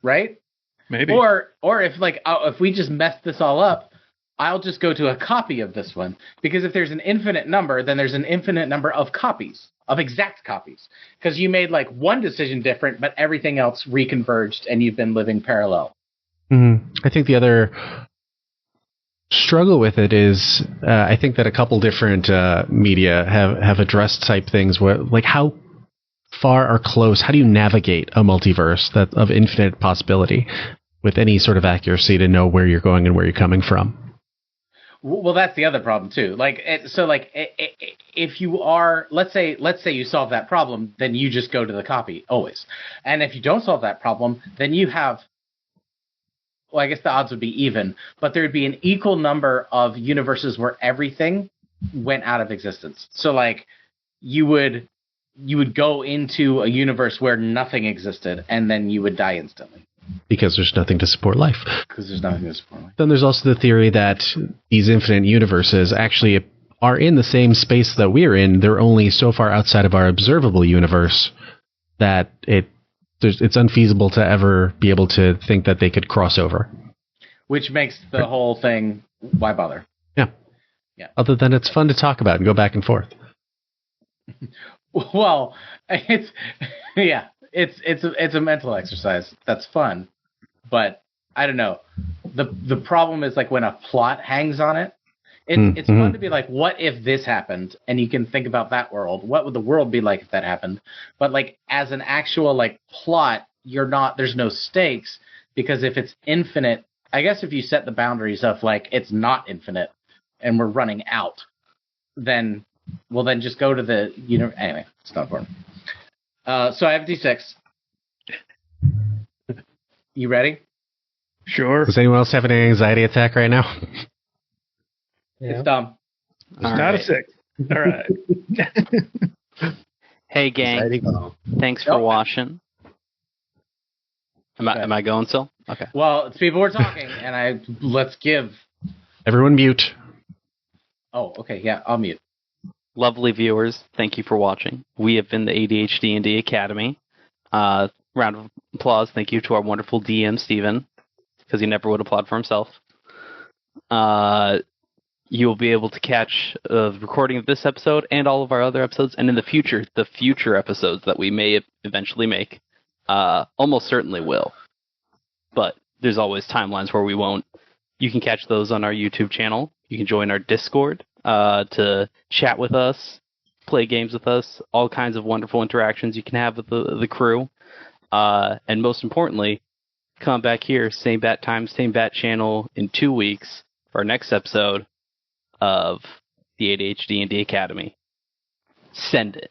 Right? Maybe. Or if we just mess this all up, I'll just go to a copy of this one. Because if there's an infinite number, then there's an infinite number of copies, of exact copies. Because you made like one decision different, but everything else reconverged and you've been living parallel. Mm-hmm. I think the other struggle with it is I think that a couple different media have addressed type things where, like, how far or close, how do you navigate a multiverse that of infinite possibility with any sort of accuracy to know where you're going and where you're coming from? Well, that's the other problem too. If you are, let's say you solve that problem, then you just go to the copy always. And if you don't solve that problem, then you have, well, I guess the odds would be even, but there would be an equal number of universes where everything went out of existence. So like you would go into a universe where nothing existed, and then you would die instantly. Because there's nothing to support life. Because there's nothing to support life. Then there's also the theory that these infinite universes actually are in the same space that we're in. They're only so far outside of our observable universe that it's unfeasible to ever be able to think that they could cross over. Which makes the whole thing, why bother? Yeah. Other than it's fun to talk about and go back and forth. Well, it's a mental exercise. That's fun, but I don't know. The problem is like when a plot hangs on it. It's fun to be like, what if this happened? And you can think about that world. What would the world be like if that happened? But like as an actual like plot, there's no stakes, because if it's infinite, I guess if you set the boundaries of like it's not infinite and we're running out, then just go to the anyway, it's not important. So I have D6. You ready? Sure. Does anyone else have an anxiety attack right now? Yeah. It's dumb. It's not a 6. All right. Hey, gang. Thanks for watching. Am I going still? Okay. Well, it's people were talking, and let's give. Everyone mute. Oh, okay. Yeah, I'll mute. Lovely viewers, thank you for watching. We have been the ADHD&D Academy. Round of applause. Thank you to our wonderful DM, Steven, because he never would applaud for himself. You will be able to catch the recording of this episode and all of our other episodes, and in the future episodes that we may eventually make. Almost certainly will. But there's always timelines where we won't. You can catch those on our YouTube channel. You can join our Discord to chat with us, play games with us, all kinds of wonderful interactions you can have with the crew. And most importantly, come back here, same bat time, same bat channel in 2 weeks for our next episode of the ADHD&D Academy. Send it.